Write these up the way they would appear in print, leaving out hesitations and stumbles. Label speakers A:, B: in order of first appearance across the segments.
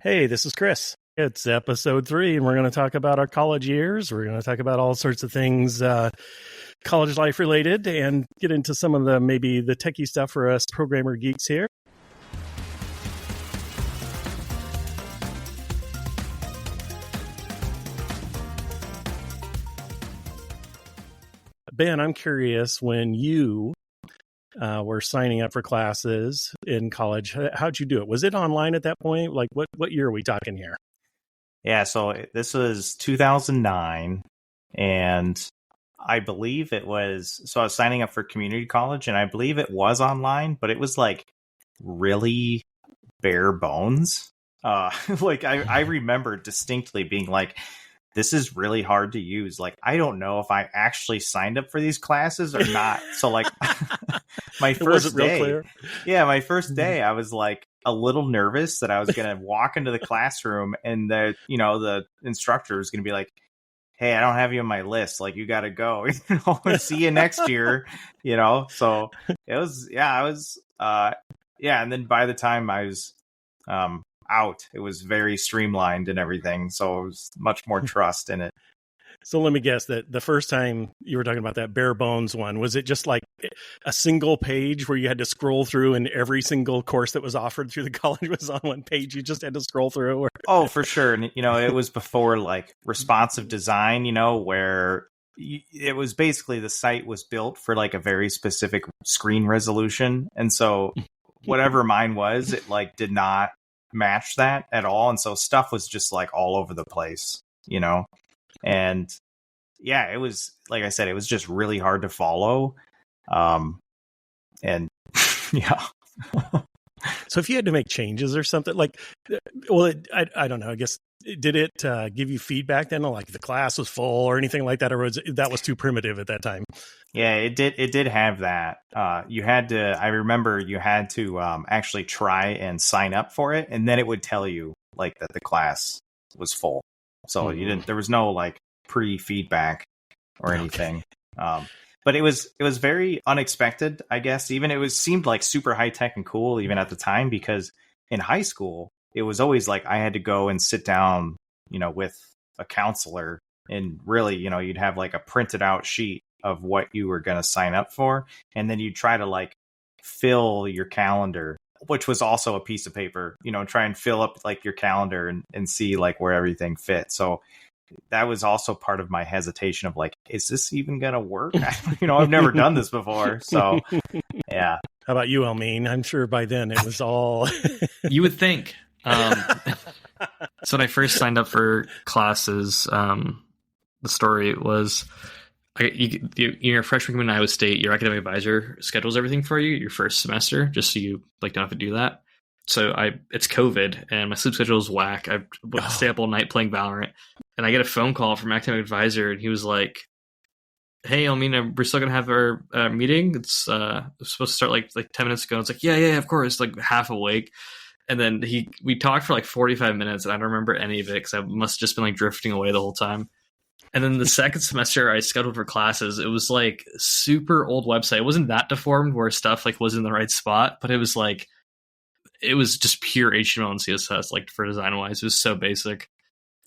A: Hey, this is Chris. It's episode 3, and we're going to talk about our college years. We're going to talk about all sorts of things college life related and get into some of maybe the techie stuff for us programmer geeks here. Ben, I'm curious, when you were signing up for classes in college, how'd you do it? Was it online at that point? Like what year are we talking here?
B: Yeah, so this was 2009, and I believe it was, so I was signing up for community college, and I believe it was online, but it was like really bare bones. Like I remember distinctly being like, this is really hard to use. Like, I don't know if I actually signed up for these classes or not. So like my first day, my first day, I was like a little nervous that I was going to walk into the classroom and the instructor was going to be like, hey, I don't have you on my list. Like, you got to go, see you next year, So it was, and then by the time I was, out, it was very streamlined and everything, so it was much more trust in it.
A: So let me guess that the first time you were talking about that bare bones one, was it just like a single page where you had to scroll through and every single course that was offered through the college was on one page? You just had to scroll through? Or...
B: Oh, for sure. And, it was before like responsive design, where it was basically the site was built for like a very specific screen resolution. And so whatever mine was, it like did not match that at all. And so stuff was just like all over the place, and yeah, it was, like I said, it was just really hard to follow. And yeah.
A: So if you had to make changes or something like, well, I don't know, I guess, did it give you feedback then? Like the class was full or anything like that? Or that was too primitive at that time?
B: Yeah, it did have that. You had to, I remember you had to actually try and sign up for it. And then it would tell you like that the class was full. So there was no like pre-feedback or anything. Okay. But it was very unexpected, I guess. Even it seemed like super high tech and cool even at the time, because in high school, it was always like I had to go and sit down, with a counselor, and really, you'd have like a printed out sheet of what you were going to sign up for. And then you'd try to like fill your calendar, which was also a piece of paper, try and fill up like your calendar and see like where everything fits. So that was also part of my hesitation of like, is this even going to work? I've never done this before. So, yeah.
A: How about you, Elmine? I'm sure by then it was all...
C: You would think. So when I first signed up for classes, the story was... you're a freshman in Iowa State, your academic advisor schedules everything for you your first semester, just so you like don't have to do that. So it's COVID and my sleep schedule is whack. I stay up all night playing Valorant, and I get a phone call from academic advisor, and he was like, "Hey, Elmina, we're still gonna have our meeting. It's supposed to start like 10 minutes ago." It's like, yeah, of course, like half awake. And then we talked for like 45 minutes, and I don't remember any of it because I must have just been like drifting away the whole time. And then the second semester I scheduled for classes, it was like super old website. It wasn't that deformed where stuff like was in the right spot, but it was just pure HTML and CSS, like for design wise. It was so basic.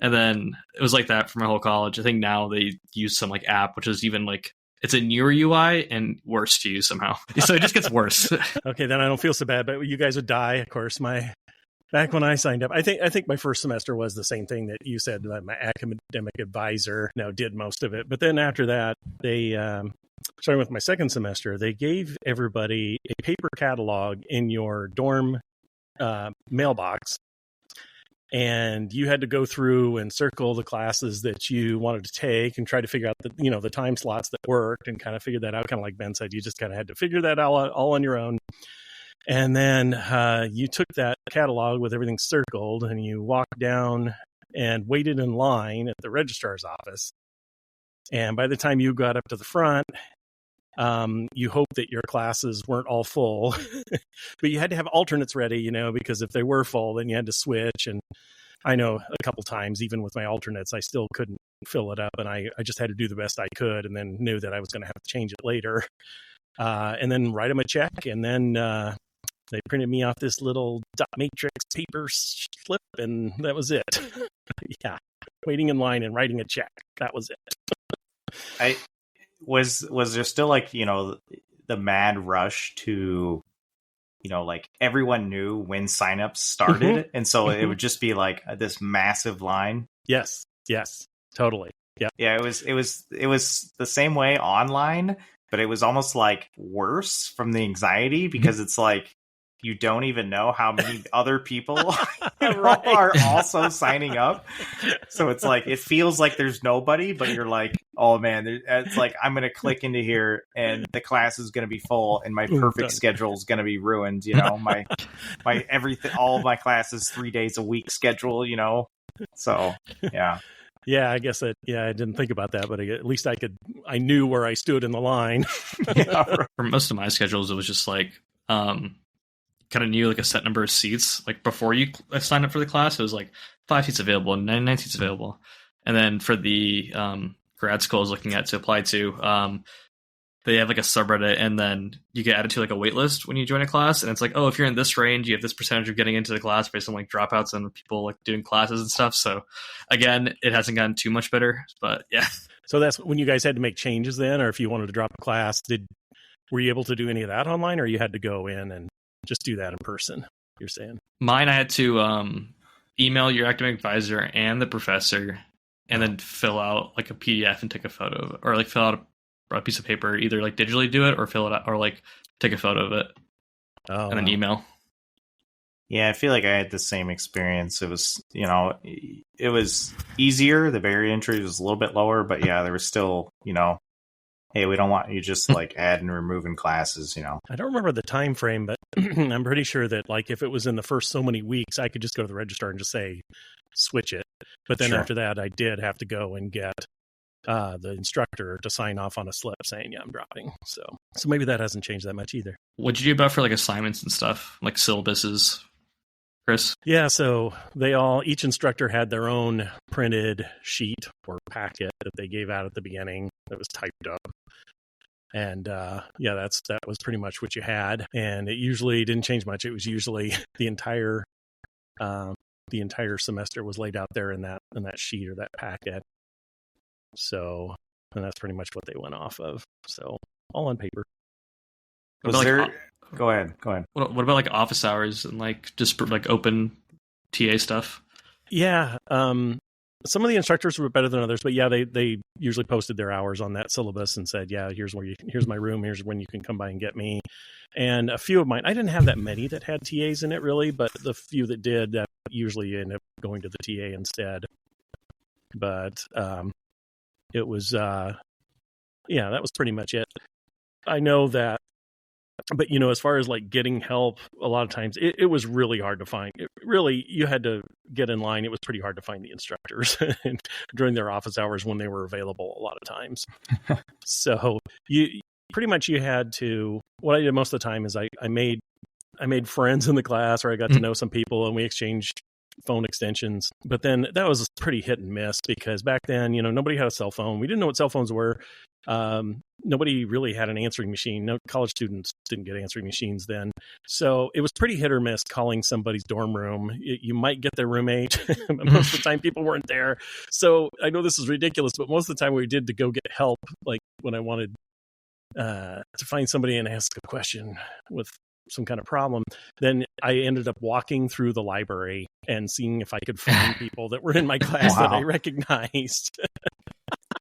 C: And then it was like that for my whole college. I think now they use some like app, which is even like, it's a newer UI and worse to use somehow. So it just gets worse.
A: Okay, then I don't feel so bad, but you guys would die, of course. Back when I signed up, I think my first semester was the same thing that you said. That my academic advisor did most of it. But then after that, they, starting with my second semester, they gave everybody a paper catalog in your dorm mailbox. And you had to go through and circle the classes that you wanted to take and try to figure out the time slots that worked and kind of figure that out. Kind of like Ben said, you just kind of had to figure that out all on your own. And then you took that catalog with everything circled and you walked down and waited in line at the registrar's office. And by the time you got up to the front, you hoped that your classes weren't all full, but you had to have alternates ready, because if they were full, then you had to switch. And I know a couple times, even with my alternates, I still couldn't fill it up. And I just had to do the best I could and then knew that I was going to have to change it later. And then write them a check and then They printed me off this little dot matrix paper slip, and that was it. Yeah, waiting in line and writing a check. That was it.
B: I was there still like, the mad rush to, like everyone knew when signups started, and so it would just be like this massive line.
A: Yes, totally.
B: Yeah, it was the same way online, but it was almost like worse from the anxiety because it's like you don't even know how many other people are also signing up. So it's like it feels like there's nobody, but you're like, oh man, it's like I'm gonna click into here and the class is gonna be full and my perfect schedule is gonna be ruined. My everything, all of my classes 3 days a week schedule. So yeah.
A: Yeah, I guess I didn't think about that, but at least I knew where I stood in the line.
C: For most of my schedules, it was just like, kind of knew like a set number of seats. Like before you signed up for the class, it was like 5 seats available and 99 seats available. And then for the grad school I was looking at to apply to, they have like a subreddit, and then you get added to like a wait list when you join a class. And it's like, oh, if you're in this range, you have this percentage of getting into the class based on like dropouts and people like doing classes and stuff. So again, it hasn't gotten too much better, but yeah.
A: So that's when you guys had to make changes then, or if you wanted to drop a class, were you able to do any of that online, or you had to go in and just do that in person, you're saying?
C: Mine, I had to email your academic advisor and the professor, and then fill out like a PDF and take a photo of it, or like fill out a piece of paper, either like digitally do it or fill it out, or like take a photo of it and then email.
B: Yeah, I feel like I had the same experience. It was, it was easier. The barrier to entry was a little bit lower, but yeah, there was still, hey, we don't want you just like adding and removing classes,
A: I don't remember the time frame, but I'm pretty sure that like if it was in the first so many weeks, I could just go to the registrar and just say, switch it. But then after that, I did have to go and get the instructor to sign off on a slip saying, yeah, I'm dropping. So maybe that hasn't changed that much either.
C: What'd you do about for like assignments and stuff, like syllabuses, Chris?
A: Yeah, so each instructor had their own printed sheet or packet that they gave out at the beginning that was typed up. And that was pretty much what you had. And it usually didn't change much. It was usually the entire semester was laid out there in that sheet or that packet. So, and that's pretty much what they went off of. So, all on paper.
B: Go ahead.
C: What about like office hours and like just like open TA stuff?
A: Yeah. Some of the instructors were better than others, but yeah, they usually posted their hours on that syllabus and said, yeah, here's my room. Here's when you can come by and get me. And a few of mine, I didn't have that many that had TAs in it really, but the few that did, that usually ended up going to the TA instead. But, it was, that was pretty much it. I know that, but as far as like getting help, a lot of times it was really hard to find. You had to get in line. It was pretty hard to find the instructors during their office hours when they were available a lot of times. So you had to, what I did most of the time is I made friends in the class, or I got to know some people and we exchanged phone extensions. But then that was pretty hit and miss because back then, nobody had a cell phone. We didn't know what cell phones were. Nobody really had an answering machine. No college students didn't get answering machines then. So it was pretty hit or miss calling somebody's dorm room. You might get their roommate. Most of the time people weren't there. So I know this is ridiculous, but most of the time we did to go get help, like when I wanted to find somebody and ask a question with some kind of problem, then I ended up walking through the library and seeing if I could find people that were in my class that I recognized.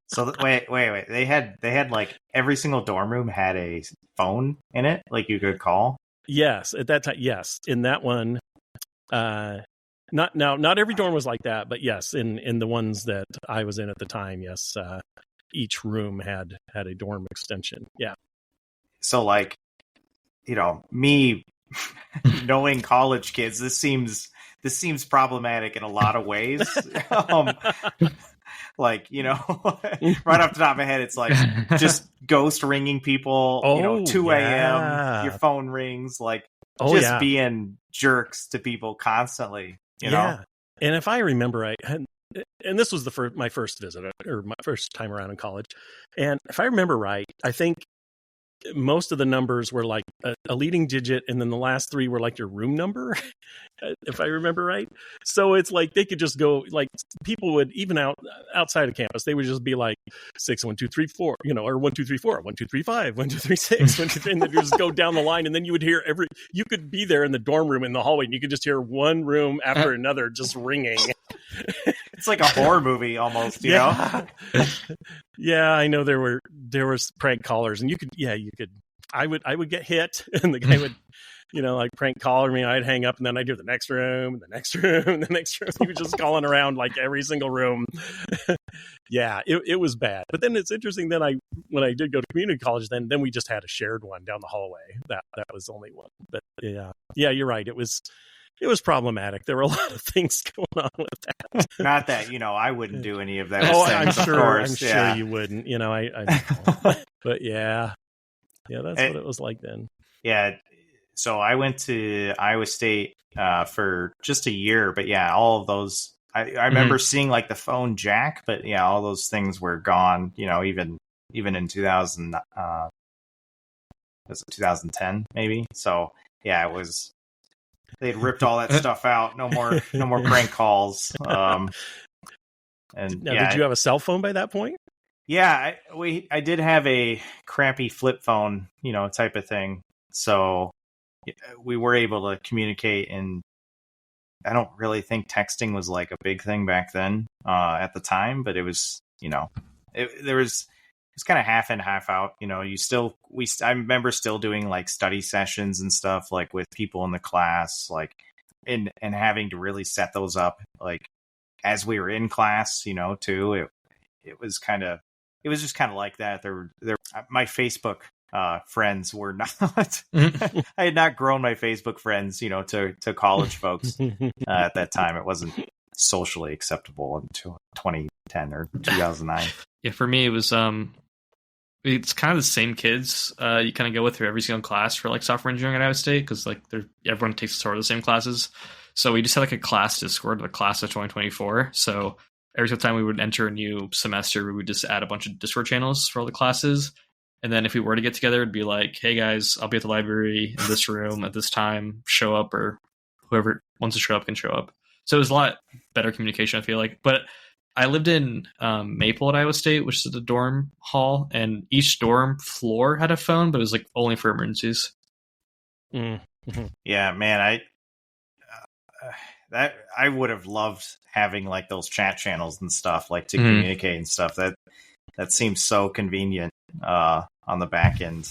B: So wait. They had like every single dorm room had a phone in it, like you could call.
A: Yes, at that time. Yes, in that one. Not every dorm was like that, but yes, in the ones that I was in at the time, yes, each room had a dorm extension. Yeah.
B: So like, me knowing college kids, this seems problematic in a lot of ways. Like, right off the top of my head, it's like just ghost ringing people, 2 a.m., your phone rings, like being jerks to people constantly, know?
A: And if I remember right, and this was my first visit or my first time around in college. And if I remember right, I think most of the numbers were like a leading digit, and then the last three were like your room number, if I remember right. So it's like they could just go, like, people would, even outside of campus, they would just be like 61234, or 1234, 1235, 1236, 123, and then you just go down the line, and then you would hear you could be there in the dorm room in the hallway, and you could just hear one room after another just ringing.
B: It's like a horror movie almost, you know?
A: Yeah, I know there was prank callers, and you could I would get hit, and the guy would, like prank caller me. I'd hang up, and then I'd do the next room, the next room, the next room. He was just calling around like every single room. Yeah, it was bad. But then it's interesting that when I did go to community college, then we just had a shared one down the hallway. That was only one. But yeah, you're right. It was problematic. There were a lot of things going on with that.
B: Not that, I wouldn't do any of that.
A: I'm
B: things,
A: sure.
B: I'm
A: sure you wouldn't. But yeah, that's what it was like then.
B: Yeah. So I went to Iowa State for just a year, but yeah, all of those. I remember seeing like the phone jack, but yeah, all those things were gone. Even in 2000, was it 2010 maybe? So yeah, it was. They'd ripped all that stuff out. No more prank calls. And
A: now, did you have a cell phone by that point?
B: Yeah, I did have a crappy flip phone, type of thing. So we were able to communicate, and I don't really think texting was like a big thing back then at the time, but it was, it was kind of half in, half out. I remember still doing like study sessions and stuff like with people in the class, like and having to really set those up like as we were in class, too. It was just kind of like that. There my Facebook friends were not. I had not grown my Facebook friends, to college folks at that time. It wasn't socially acceptable until 2010 or 2009.
C: Yeah, for me it was it's kind of the same kids you kind of go with through every single class for like software engineering at Iowa State, because like everyone takes sort of the same classes. So we just had like a class Discord, the class of 2024. So every single time we would enter a new semester, we would just add a bunch of Discord channels for all the classes. And then if we were to get together, it'd be like, hey guys, I'll be at the library in this room at this time, show up, or whoever wants to show up can show up. So it was a lot better communication, I feel like. But I lived in Maple at Iowa State, which is a dorm hall, and each dorm floor had a phone, but it was like only for emergencies.
A: Mm-hmm.
B: Yeah, man, I would have loved having like those chat channels and stuff, like to communicate and stuff. That seems so convenient on the back end.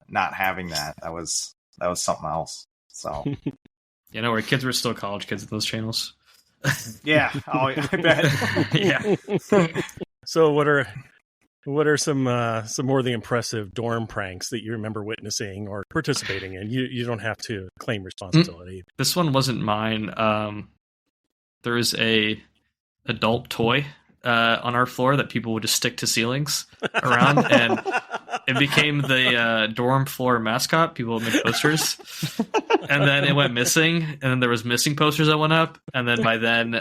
B: Not having that was something else. So
C: where kids were still college kids at those channels.
B: Yeah. Oh, I bet.
C: Yeah.
A: So what are some more of the impressive dorm pranks that you remember witnessing or participating in? You don't have to claim responsibility.
C: This one wasn't mine. There was a adult toy on our floor that people would just stick to ceilings around, and it became the dorm floor mascot. People would make posters, and then it went missing, and then there was missing posters that went up, and then by then,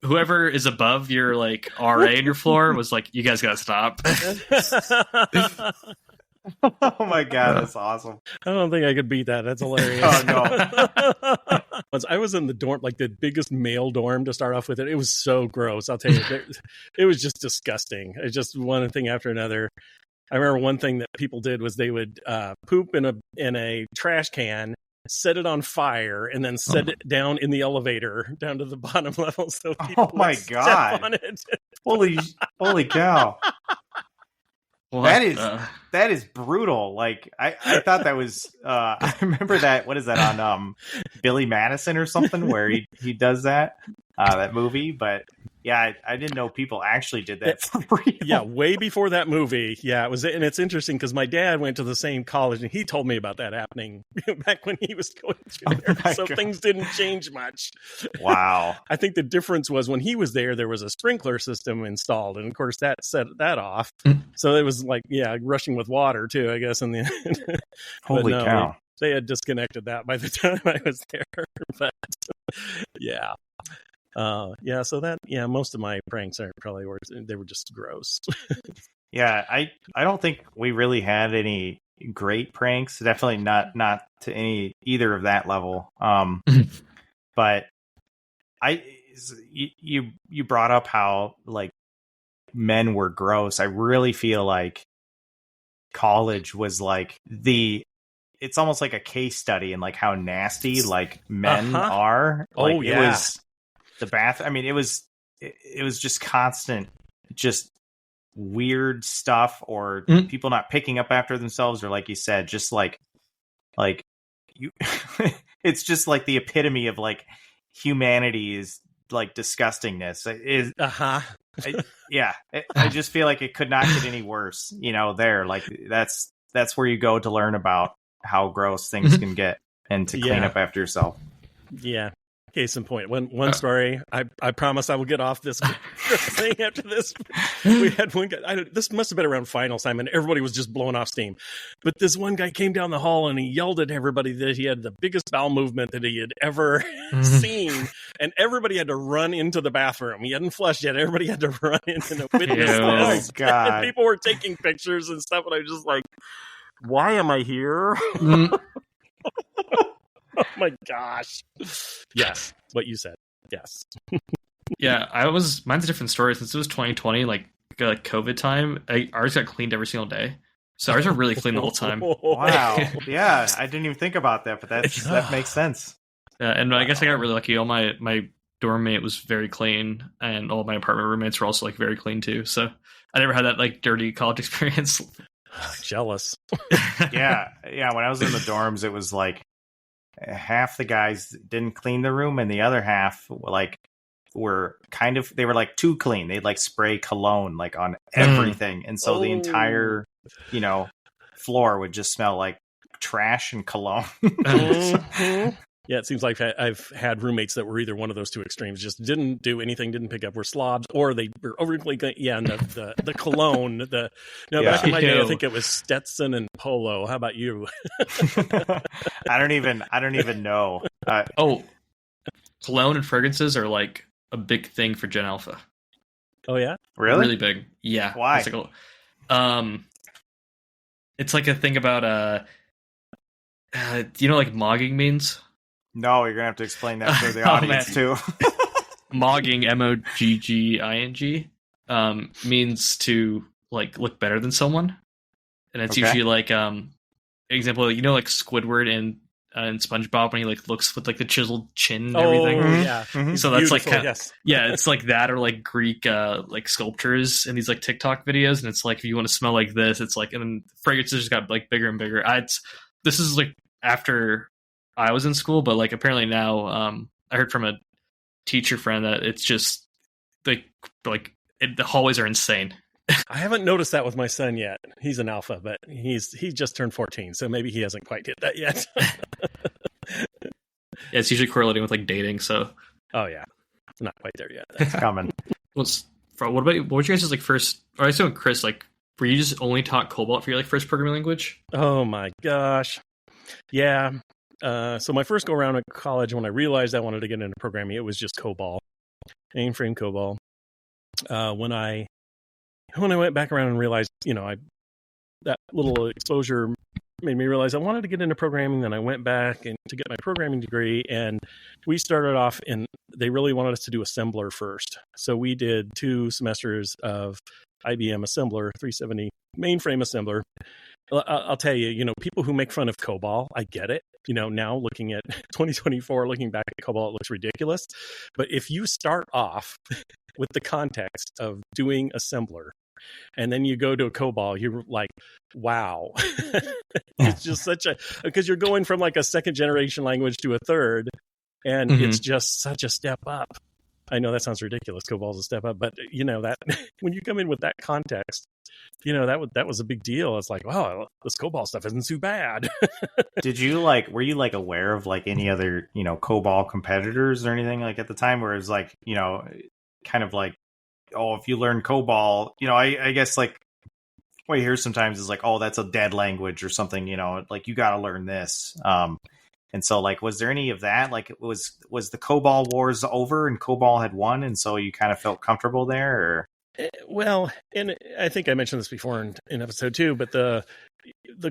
C: whoever is above your like RA in your floor was like, "You guys gotta stop."
B: Oh my god, that's awesome!
A: I don't think I could beat that. That's hilarious.
B: Oh no!
A: Once I was in the dorm, like the biggest male dorm to start off with. It was so gross. I'll tell you, it was just disgusting. It's just one thing after another. I remember one thing that people did was they would poop in a trash can, set it on fire, and then set it down in the elevator down to the bottom level. So people
B: my
A: would
B: god!
A: step on it.
B: Holy cow!
C: Well,
B: that is brutal. Like I thought that was I remember that, what is that on Billy Madison or something, where he does that movie, but yeah, I didn't know people actually did that for real.
A: Yeah, way before that movie. Yeah, it was, and it's interesting because my dad went to the same college, and he told me about that happening back when he was going through there. So things didn't change much.
B: Wow.
A: I think the difference was when he was there was a sprinkler system installed, and of course that set that off. So it was like, rushing with water too, I guess. In the end.
B: Holy cow!
A: They had disconnected that by the time I was there, but yeah. So most of my pranks they were just gross.
B: Yeah, I don't think we really had any great pranks. Definitely not to either of that level. But I you brought up how like men were gross. I really feel like college was like it's almost like a case study in like how nasty like men are. Like
A: Oh,
B: it
A: yeah.
B: was the bath. I mean, it was just constant, just weird stuff, or people not picking up after themselves, or like you said, just like you. It's just like the epitome of like humanity's like disgustingness. It is I just feel like it could not get any worse. You know, there like that's where you go to learn about how gross things can get and to clean up after yourself.
A: Yeah. Case in point, one story. I promise I will get off this thing after this. We had one guy. This must have been around finals time, and everybody was just blowing off steam. But this one guy came down the hall and he yelled at everybody that he had the biggest bowel movement that he had ever seen, and everybody had to run into the bathroom. He hadn't flushed yet. Everybody had to run in and witness this.
B: Oh God!
A: And people were taking pictures and stuff, and I was just like, "Why am I here?" Oh my gosh. Yes, what you said. Yes.
C: Yeah, mine's a different story. Since it was 2020, like COVID time, ours got cleaned every single day. So ours are really clean the whole time.
B: Wow. Yeah, I didn't even think about that, but that makes sense.
C: Yeah, and I guess I got really lucky. All my dorm mate was very clean, and all my apartment roommates were also like very clean too. So I never had that like dirty college experience.
A: Jealous.
B: Yeah. When I was in the dorms, it was like half the guys didn't clean the room, and the other half like were they were like too clean. They'd like spray cologne like on everything, and so the entire floor would just smell like trash and cologne.
A: Yeah, it seems like I've had roommates that were either one of those two extremes, just didn't do anything, didn't pick up, were slobs, or they were overly and the cologne. Back in my day, I think it was Stetson and Polo. How about you?
B: I don't even know.
C: Cologne and fragrances are like a big thing for Gen Alpha.
A: Oh yeah,
C: really big. Yeah.
B: Why?
C: It's like a thing about do you know like mogging means?
B: No, you're gonna have to explain that for the audience too.
C: Mogging, mogging, means to like look better than someone, and it's usually like example, like Squidward and SpongeBob when he like looks with like the chiseled chin and everything.
A: Yeah. Mm-hmm.
C: So that's like it's like that, or like Greek like sculptures in these like TikTok videos, and it's like if you want to smell like this, it's like, and then fragrances just got like bigger and bigger. This is like after I was in school, but like apparently now I heard from a teacher friend that it's just the hallways are insane.
A: I haven't noticed that with my son yet. He's an alpha, but he just turned 14, so maybe he hasn't quite hit that yet.
C: Yeah, it's usually correlating with like dating. So,
A: oh yeah, not quite there yet.
B: It's coming.
C: What was your guys' like first? Or I assume Chris, like, were you just only taught Cobalt for your like first programming language?
A: Oh my gosh, yeah. So my first go around at college, when I realized I wanted to get into programming, it was just COBOL, mainframe COBOL. When I went back around and realized, that little exposure made me realize I wanted to get into programming. Then I went back to get my programming degree, and we started off they really wanted us to do assembler first. So we did 2 semesters of IBM assembler, 370 mainframe assembler. I'll tell you, people who make fun of COBOL, I get it. Now looking at 2024, looking back at COBOL, it looks ridiculous. But if you start off with the context of doing assembler, and then you go to a COBOL, you're like, wow. It's just because you're going from like a second generation language to a third, and it's just such a step up. I know that sounds ridiculous. COBOL's a step up, but that when you come in with that context, that was a big deal. It's like, wow, this COBOL stuff isn't too bad.
B: Were you like aware of like any other, COBOL competitors or anything like at the time, where it was like, kind of like, oh, if you learn COBOL, I guess like what you hear sometimes is like, oh, that's a dead language or something, like you got to learn this. And so like, was there any of that? Like was the COBOL wars over and COBOL had won, and so you kind of felt comfortable there? Or?
A: Well, and I think I mentioned this before in episode 2, but the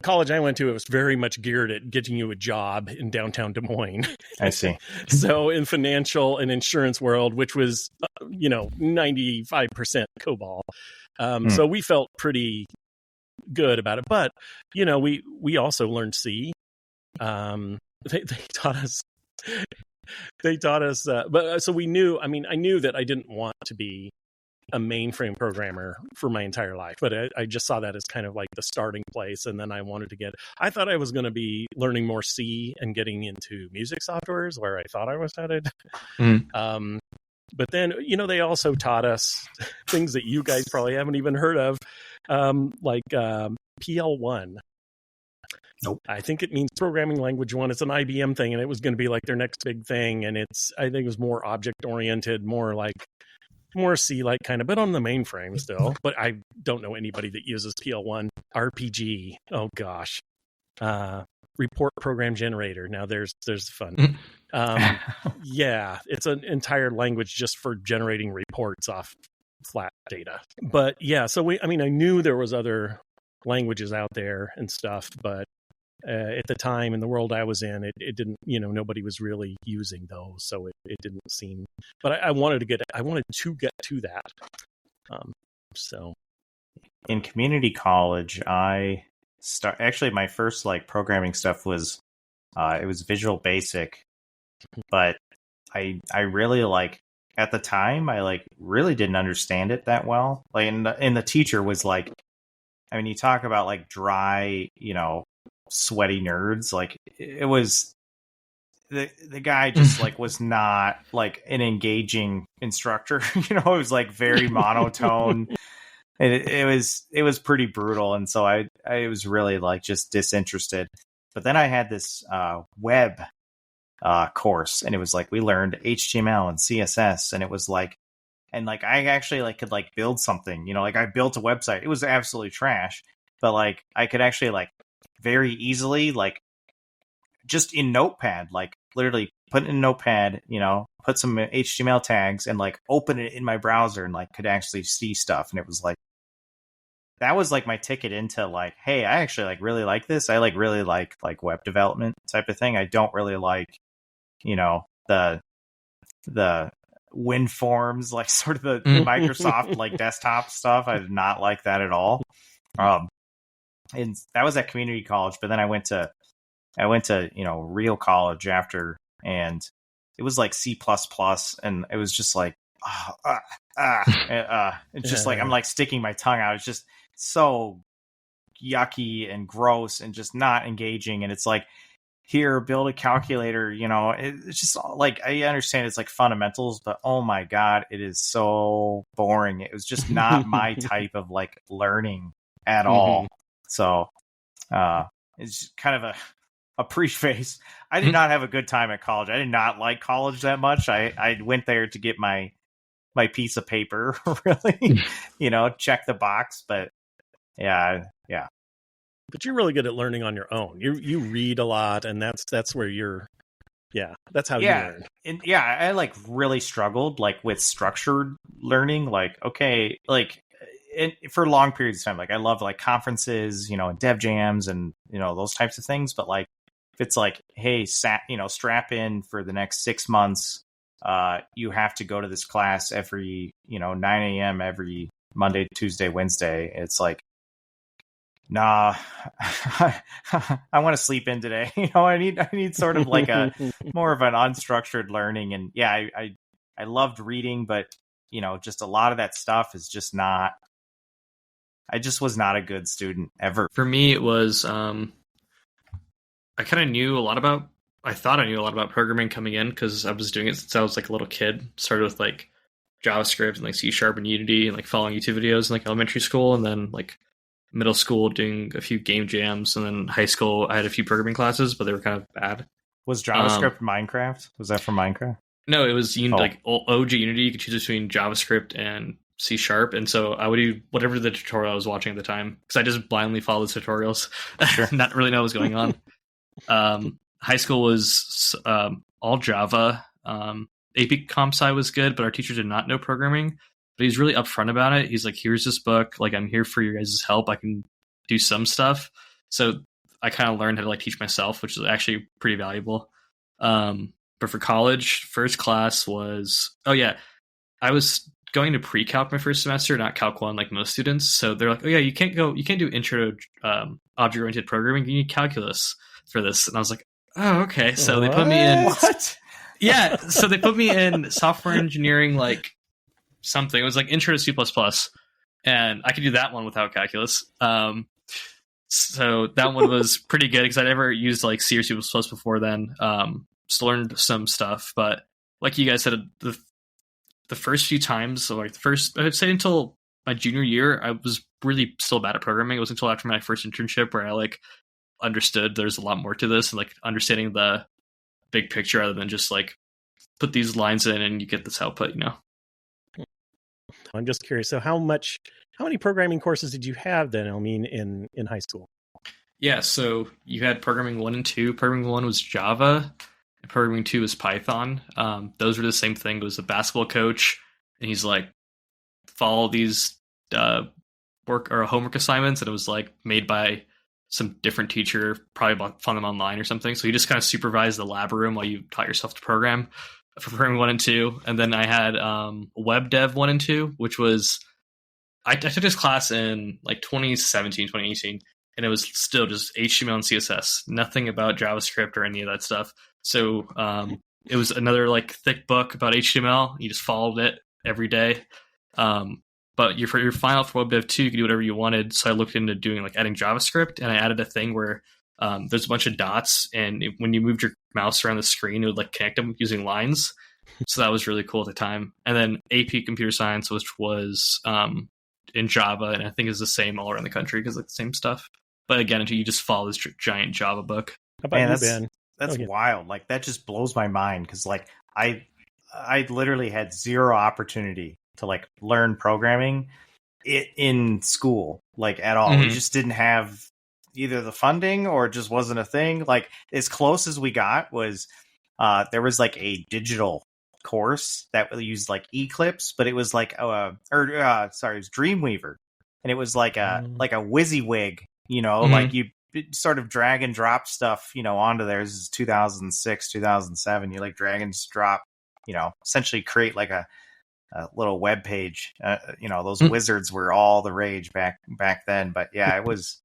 A: college I went to, it was very much geared at getting you a job in downtown Des Moines.
B: I see.
A: So in financial and insurance world, which was, 95% COBOL. So we felt pretty good about it. But, we also learned C. They taught us, but so we knew, I knew that I didn't want to be a mainframe programmer for my entire life, but I just saw that as kind of like the starting place. And then I thought I was going to be learning more C and getting into music softwares where I thought I was headed. But then, they also taught us things that you guys probably haven't even heard of, like PL1.
B: Nope.
A: I think it means programming language 1. It's an IBM thing, and it was going to be like their next big thing. And I think it was more object oriented, more C-like kind of, but on the mainframe still. But I don't know anybody that uses PL1. RPG. Oh gosh. Report program generator. Now there's fun. Yeah, it's an entire language just for generating reports off flat data. But yeah, so I knew there was other languages out there and stuff, but at the time in the world I was in, it didn't, nobody was really using those, so it didn't seem. But I wanted to get to that. So
B: in community college, actually my first programming stuff was it was Visual Basic, but I really at the time I really didn't understand it that well. And the teacher was you talk about dry, sweaty nerds. It was the guy just was not an engaging instructor. It was very monotone. It was pretty brutal, and so I was really just disinterested. But then I had this web course, and it was we learned HTML and CSS, and it was I actually could build something. I built a website. It was absolutely trash, but I could actually very easily just in Notepad, literally put it in Notepad, put some HTML tags and open it in my browser and could actually see stuff. And it was that was my ticket into hey, I actually really like this. I really like web development type of thing. I don't really like, the WinForms, sort of the Microsoft desktop stuff. I did not like that at all. And that was at community college, but then I went to real college after, and it was C++, and it was just it's just I'm sticking my tongue out. It's just so yucky and gross and just not engaging. And it's here, build a calculator, it's just I understand it's fundamentals, but oh my God, it is so boring. It was just not my type of learning at all. So it's kind of a preface. I did not have a good time at college. I did not like college that much. I went there to get my piece of paper, really, check the box. But yeah.
A: But you're really good at learning on your own. You read a lot, and that's where that's how you learn.
B: And I really struggled with structured learning. And for long periods of time, I love conferences, and dev jams and, those types of things. But if it's hey, strap in for the next 6 months, you have to go to this class every, 9 a.m. every Monday, Tuesday, Wednesday. It's nah, I want to sleep in today. I need sort of a more of an unstructured learning. And yeah, I loved reading, but just a lot of that stuff is just not. I just was not a good student ever.
C: For me, it was I kind of knew a lot about. I thought I knew a lot about programming coming in because I was doing it since I was a little kid. Started with JavaScript and C# and Unity and following YouTube videos in elementary school, and then middle school doing a few game jams, and then high school I had a few programming classes, but they were kind of bad.
B: Was JavaScript Minecraft? Was that from Minecraft?
C: No, it was OG Unity. You could choose between JavaScript and C#, and so I would do whatever the tutorial I was watching at the time because I just blindly followed the tutorials, not really know what was going on. High school was all Java. AP Comp Sci was good, but our teachers did not know programming, but he's really upfront about it. He's like, here's this book, like I'm here for your guys' help. I can do some stuff. So I kind of learned how to like teach myself, which is actually pretty valuable. But for college, first class was, I was going to pre-calc my first semester, not calc 1 like most students. So they're like, oh yeah, you can't do intro object-oriented programming. You need calculus for this. And I was like, oh, okay. So they put me in.
B: What?
C: Yeah. So they put me in software engineering, like something. It was like intro to C++. And I could do that one without calculus. So that one was pretty good because I never used like C or C++ before then. Still learned some stuff, but like you guys said, the first few times, so like the first, I'd say until my junior year, I was really still bad at programming. It was until after my first internship where I like understood there's a lot more to this and like understanding the big picture rather than just like put these lines in and you get this output, you know?
A: I'm just curious. So how many programming courses did you have then, I mean, in high school?
C: Yeah, so you had programming 1 and 2. Programming 1 was Java, and programming 2 was Python. Those were the same thing. It was a basketball coach, and he's like, follow these work or homework assignments, and it was like made by some different teacher, probably found them online or something. So you just kind of supervised the lab room while you taught yourself to program for programming 1 and 2. And then I had web dev 1 and 2, which was, I took this class in like 2017, 2018. And it was still just HTML and CSS, nothing about JavaScript or any of that stuff. So it was another like thick book about HTML. You just followed it every day. But for your final for Web Dev 2, you could do whatever you wanted. So I looked into doing like adding JavaScript, and I added a thing where there's a bunch of dots, and when you moved your mouse around the screen, it would like connect them using lines. So that was really cool at the time. And then AP Computer Science, which was in Java, and I think is the same all around the country because like the same stuff. But again, you just follow this giant Java book.
A: How about you, Ben?
B: That's wild. Like that just blows my mind because like I literally had zero opportunity to like learn programming in school, like at all. We just didn't have either the funding or it just wasn't a thing. Like as close as we got was there was like a digital course that used like Eclipse, but it was like it was Dreamweaver, and it was like a WYSIWYG. You know, like you sort of drag and drop stuff, you know, onto there. This is 2006, 2007. You like drag and drop, you know, essentially create like a little web page. You know, those wizards were all the rage back then. But yeah, it was.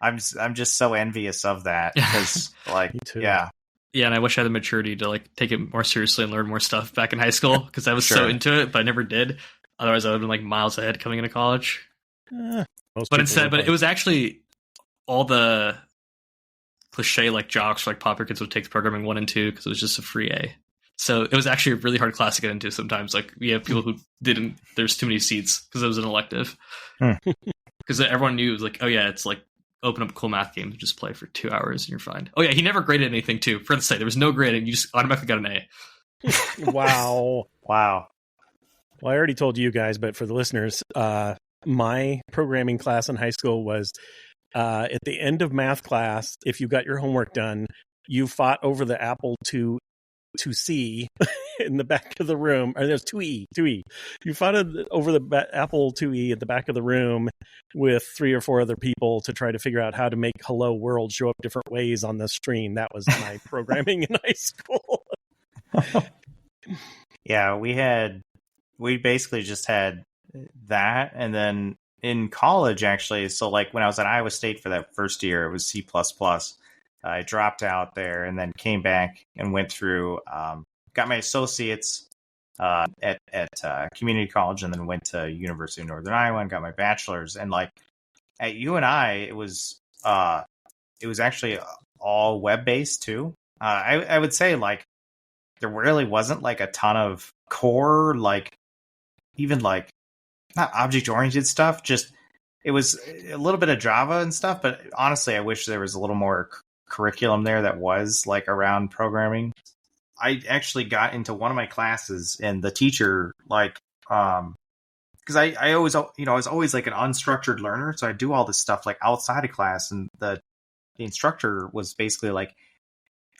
B: I'm just so envious of that because, like, yeah.
C: Yeah, and I wish I had the maturity to like take it more seriously and learn more stuff back in high school because I was so into it, but I never did. Otherwise, I would have been like miles ahead coming into college. But it was actually all the cliche like jocks like popular kids would take the programming 1 and 2 because it was just a free A. So it was actually a really hard class to get into sometimes. Like we have people who didn't, there's too many seats because it was an elective. Because everyone knew it was like, oh yeah, it's like open up a cool math game to just play for 2 hours and you're fine. Oh yeah, he never graded anything too. For the sake, there was no grading. You just automatically got an A.
A: Wow.
B: Wow.
A: Well, I already told you guys, but for the listeners, my programming class in high school was at the end of math class, if you got your homework done, you fought over the Apple IIc in the back of the room. Or there's 2E. You fought over the Apple IIe at the back of the room with 3 or 4 other people to try to figure out how to make Hello World show up different ways on the screen. That was my programming in high school.
B: Yeah, we basically just had that, and then in college, actually, so like when I was at Iowa State for that first year, it was C++. I dropped out there and then came back and went through, got my associates at community college, and then went to University of Northern Iowa and got my bachelor's. And like at UNI, it was actually all web based too. I would say like there really wasn't like a ton of core, like even like not object oriented stuff. Just it was a little bit of Java and stuff. But honestly, I wish there was a little more curriculum there that was like around programming. I actually got into one of my classes, and the teacher like because I always, you know, I was always like an unstructured learner, so I do all this stuff like outside of class, and the instructor was basically like,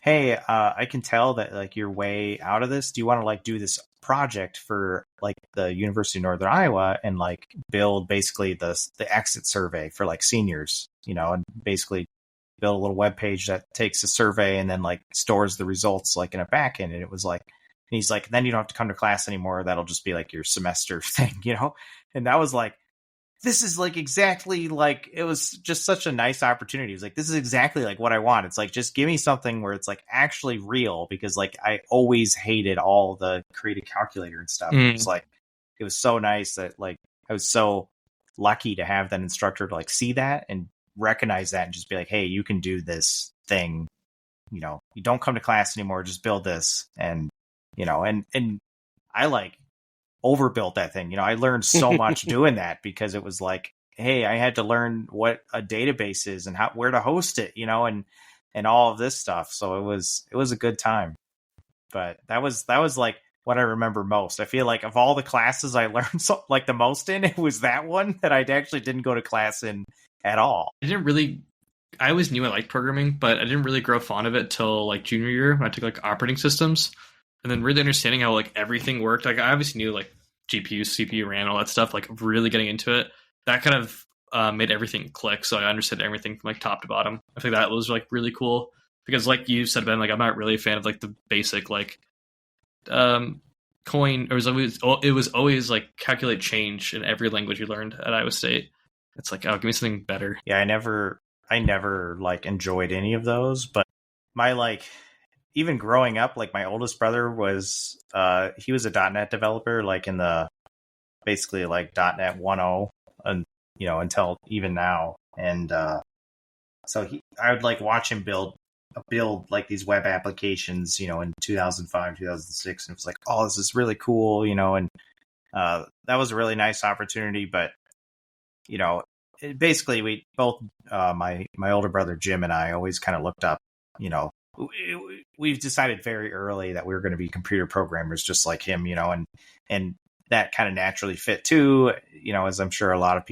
B: hey, I can tell that like you're way out of this. Do you want to like do this project for like the University of Northern Iowa and like build basically the exit survey for like seniors, and basically build a little web page that takes a survey and then like stores the results like in a backend. And it was like, and he's like, then you don't have to come to class anymore. That'll just be like your semester thing, And that was like, this is like exactly like, it was just such a nice opportunity. It was like, this is exactly like what I want. It's like, just give me something where it's like actually real, because like I always hated all the creative calculator and stuff. It was like, it was so nice that like, I was so lucky to have that instructor to like see that and recognize that and just be like, hey, you can do this thing. You don't come to class anymore. Just build this. And, and I like overbuilt that thing. I learned so much doing that, because it was like, hey, I had to learn what a database is and where to host it, and all of this stuff. So it was a good time. But that was like what I remember most. I feel like of all the classes I learned like the most in, it was that one that I actually didn't go to class in at all.
C: I always knew I liked programming, but I didn't really grow fond of it till like junior year when I took like operating systems. And then really understanding how like everything worked. Like I obviously knew like GPU, CPU, RAM, all that stuff, like really getting into it. That kind of made everything click. So I understood everything from like top to bottom. I think that was like really cool, because like you said, Ben, like I'm not really a fan of like the basic like coin, or it was always like calculate change in every language you learned at Iowa State. It's like, oh, give me something better.
B: Yeah, I never like enjoyed any of those, but my like, even growing up, like my oldest brother was, he was a .NET developer, like in the basically like .NET 1.0, and until even now. And so I would like watch him build like these web applications, in 2005, 2006, and it was like, oh, this is really cool, and that was a really nice opportunity. But basically, we both, my older brother Jim and I always kind of looked up, we've decided very early that we were going to be computer programmers just like him, and that kind of naturally fit too, as I'm sure a lot of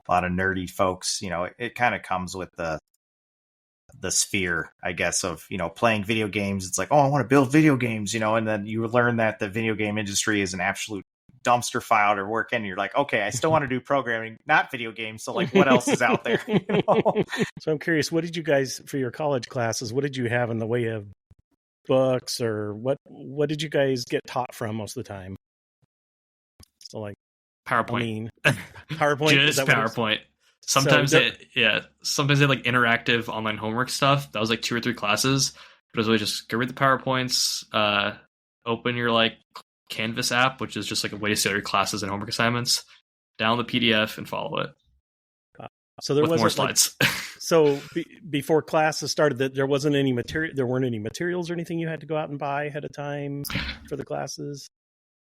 B: nerdy folks, it kind of comes with the sphere, I guess, of, playing video games. It's like, oh, I want to build video games, and then you learn that the video game industry is an absolute dumpster file to work in, and you're like, okay, I still want to do programming, not video games. So like, what else is out there?
A: So I'm curious, what did you guys, for your college classes, what did you have in the way of books, or what did you guys get taught from most of the time? So like
C: PowerPoint.
A: PowerPoint.
C: Just PowerPoint. Sometimes sometimes they had like interactive online homework stuff. That was like 2 or 3 classes. But it was really just go read the PowerPoints, open your like Canvas app, which is just like a way to see all your classes and homework assignments, download the PDF and follow it.
A: So there
C: wasn't more slides.
A: So before classes started, there wasn't any material. There weren't any materials or anything you had to go out and buy ahead of time for the classes.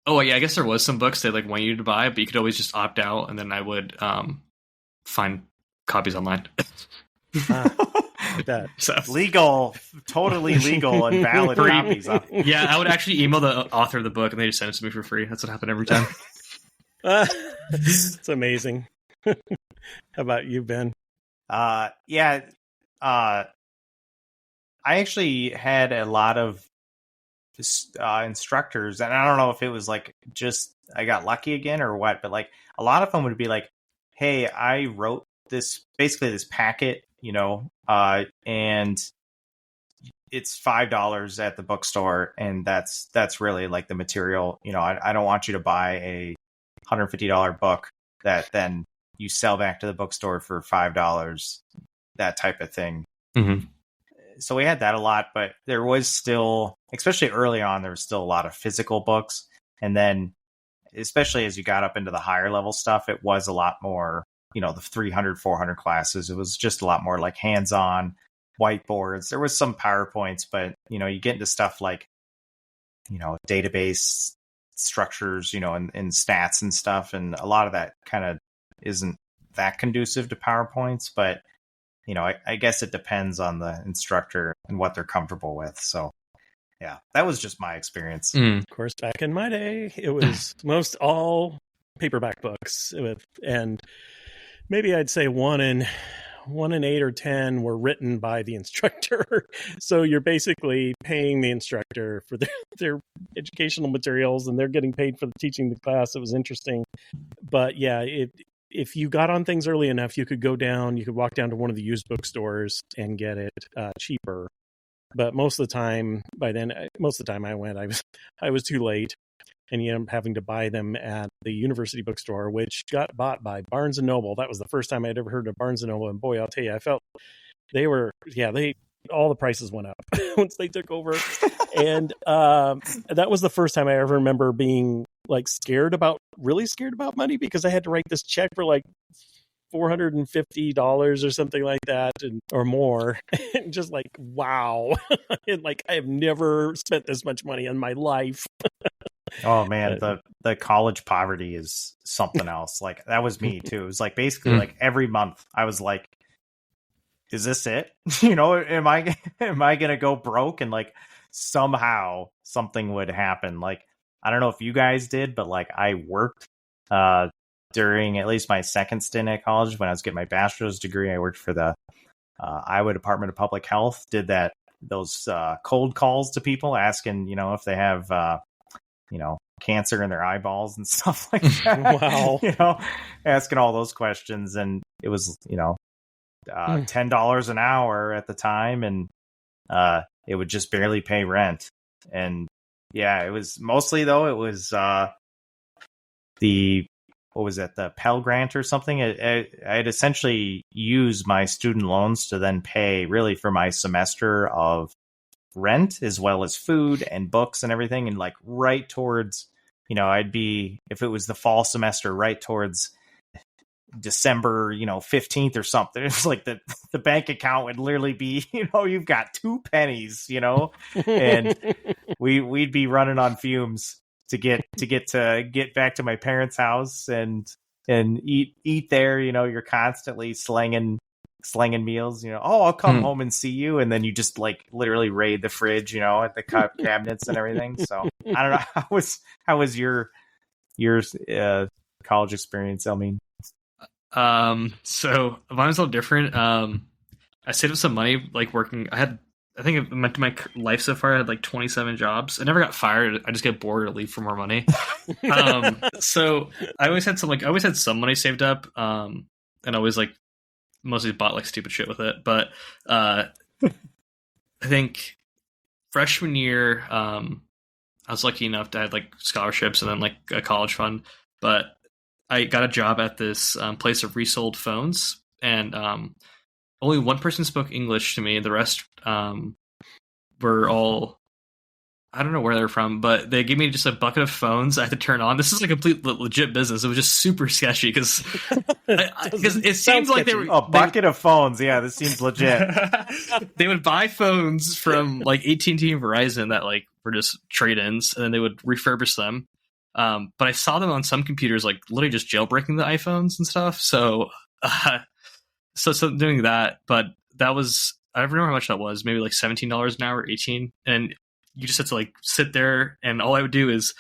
C: Oh yeah, I guess there was some books they like want you to buy, but you could always just opt out, and then I would find copies online.
A: Like that.
B: So. Legal, totally legal and valid copies.
C: Yeah, I would actually email the author of the book and they just send it to me for free. That's what happened every time.
A: It's amazing. How about you, Ben?
B: Yeah. I actually had a lot of instructors, and I don't know if it was like just I got lucky again or what, but like a lot of them would be like, hey, I wrote this packet, and it's $5 at the bookstore, and that's really like the material. I don't want you to buy a $150 book that then you sell back to the bookstore for $5, that type of thing.
C: Mm-hmm.
B: So we had that a lot, but there was still, especially early on, there was still a lot of physical books. And then especially as you got up into the higher level stuff, it was a lot more, the 300, 400 classes. It was just a lot more like hands-on whiteboards. There was some PowerPoints, but, you get into stuff like, database structures, and stats and stuff. And a lot of that kind of isn't that conducive to PowerPoints, but, I guess it depends on the instructor and what they're comfortable with. So yeah, that was just my experience.
A: Of course, back in my day, it was most all paperback books and maybe I'd say one in 1 in 8 or 10 were written by the instructor. So you're basically paying the instructor for their educational materials, and they're getting paid for teaching the class. It was interesting. But yeah, if you got on things early enough, you could walk down to one of the used bookstores and get it cheaper. But most of the time I went, I was too late. And you end up having to buy them at the university bookstore, which got bought by Barnes and Noble. That was the first time I'd ever heard of Barnes and Noble. And boy, I'll tell you, I felt all the prices went up once they took over. And that was the first time I ever remember being like really scared about money, because I had to write this check for like $450 or something like that, or more. And just like, wow. And like, I have never spent this much money in my life.
B: Oh man, the college poverty is something else. Like that was me too. It was like basically like every month I was like, is this it? Am I gonna go broke? And like somehow something would happen. Like I don't know if you guys did, but like I worked during at least my second stint at college when I was getting my bachelor's degree. I worked for the Iowa Department of Public Health. Did those cold calls to people asking, if they have cancer in their eyeballs and stuff like that.
A: Wow.
B: Asking all those questions. And it was, $10 an hour at the time. And it would just barely pay rent. And yeah, it was mostly though, it was the Pell Grant or something. I'd essentially used my student loans to then pay really for my semester of rent as well as food and books and everything, and like right towards I'd be, if it was the fall semester, right towards December 15th or something. It's like the bank account would literally be you've got 2 pennies, and we'd be running on fumes to get back to my parents' house and eat there. You're constantly slanging meals, I'll come home and see you. And then you just like literally raid the fridge, at the cabinets and everything. So I don't know. How was your college experience? I mean,
C: so mine was a little different. I saved up some money, like working. I think my life so far, I had like 27 jobs. I never got fired. I just get bored or leave for more money. So I always had some money saved up. And I always like, mostly bought like stupid shit with it. But I think freshman year, I was lucky enough to have like scholarships and then like a college fund. But I got a job at this place of resold phones, and only one person spoke English to me. The rest were all, I don't know where they're from, but they gave me just a bucket of phones I had to turn on. This is a complete legit business. It was just super sketchy because it seems like they were
B: a bucket of phones. Yeah, this seems legit.
C: They would buy phones from like AT&T and Verizon that like were just trade-ins, and then they would refurbish them. But I saw them on some computers like literally just jailbreaking the iPhones and stuff. So doing that, but that was, I don't remember how much that was. Maybe like $17 an hour, 18, and you just have to like sit there, and all I would do is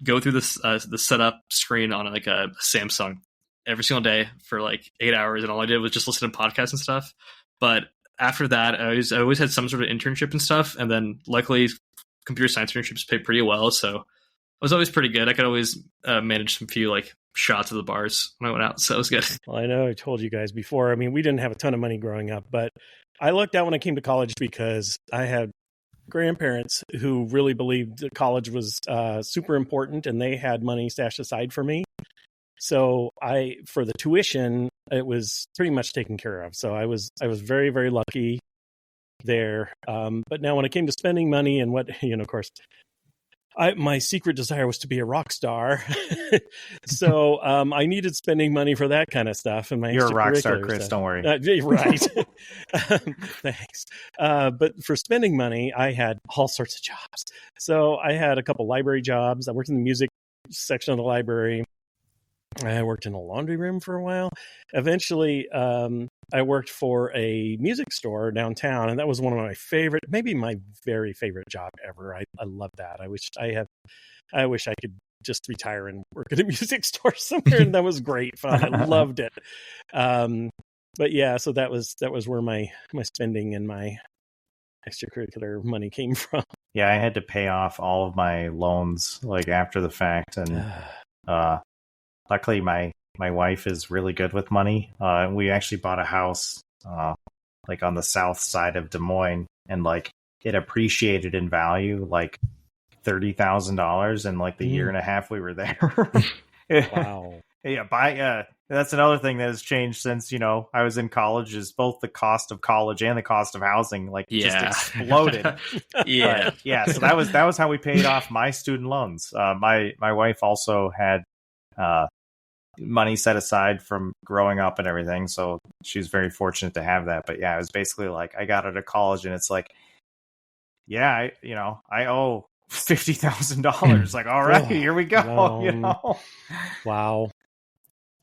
C: go through this the setup screen on like a Samsung every single day for like 8 hours, and all I did was just listen to podcasts and stuff. But after that, I always had some sort of internship and stuff, and then luckily computer science internships paid pretty well, so it was always pretty good. I could always manage some few like shots of the bars when I went out, so it was good.
A: Well, I know I told you guys before. I mean, we didn't have a ton of money growing up, but I lucked out when I came to college because I had grandparents who really believed that college was super important, and they had money stashed aside for me. So for the tuition, it was pretty much taken care of. So I was very, very lucky there. But now when it came to spending money and what, of course, my secret desire was to be a rock star. So I needed spending money for that kind of stuff. And
B: you're a rock star, Chris. Don't worry.
A: Right. Thanks. But for spending money, I had all sorts of jobs. So I had a couple library jobs. I worked in the music section of the library. I worked in a laundry room for a while. Eventually, I worked for a music store downtown, and that was one of my favorite, maybe my very favorite job ever. I love that. I wish I could just retire and work at a music store somewhere, and that was great fun. I loved it. but yeah, so that was where my spending and my extracurricular money came from.
B: Yeah, I had to pay off all of my loans like after the fact, and luckily my wife is really good with money. We actually bought a house like on the south side of Des Moines, and like it appreciated in value like $30,000 in like the year and a half we were there.
A: Wow.
B: Yeah, that's another thing that has changed since, I was in college, is both the cost of college and the cost of housing just exploded.
C: Yeah.
B: So that was how we paid off my student loans. My wife also had money set aside from growing up and everything, so she was very fortunate to have that. But yeah, it was basically like I got out of college and it's like, yeah, I owe $50,000. Like, all right, here we go.
A: Wow.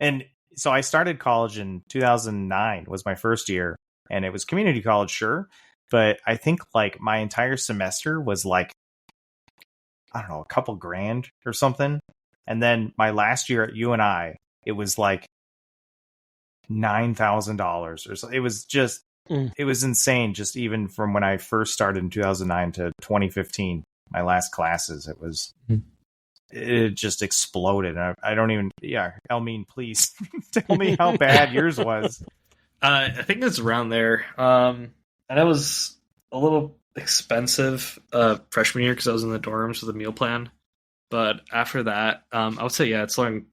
B: And so I started college in 2009 was my first year, and it was community college, sure. But I think like my entire semester was like, I don't know, a couple grand or something. And then my last year at UNI, it was like $9,000 or so. It was just, it was insane. Just even from when I first started in 2009 to 2015, my last classes, it just exploded. I don't even, Elmine, please tell me how bad yours was.
C: I think it's around there. And it was a little expensive freshman year because I was in the dorms with a meal plan. But after that, I would say, it's like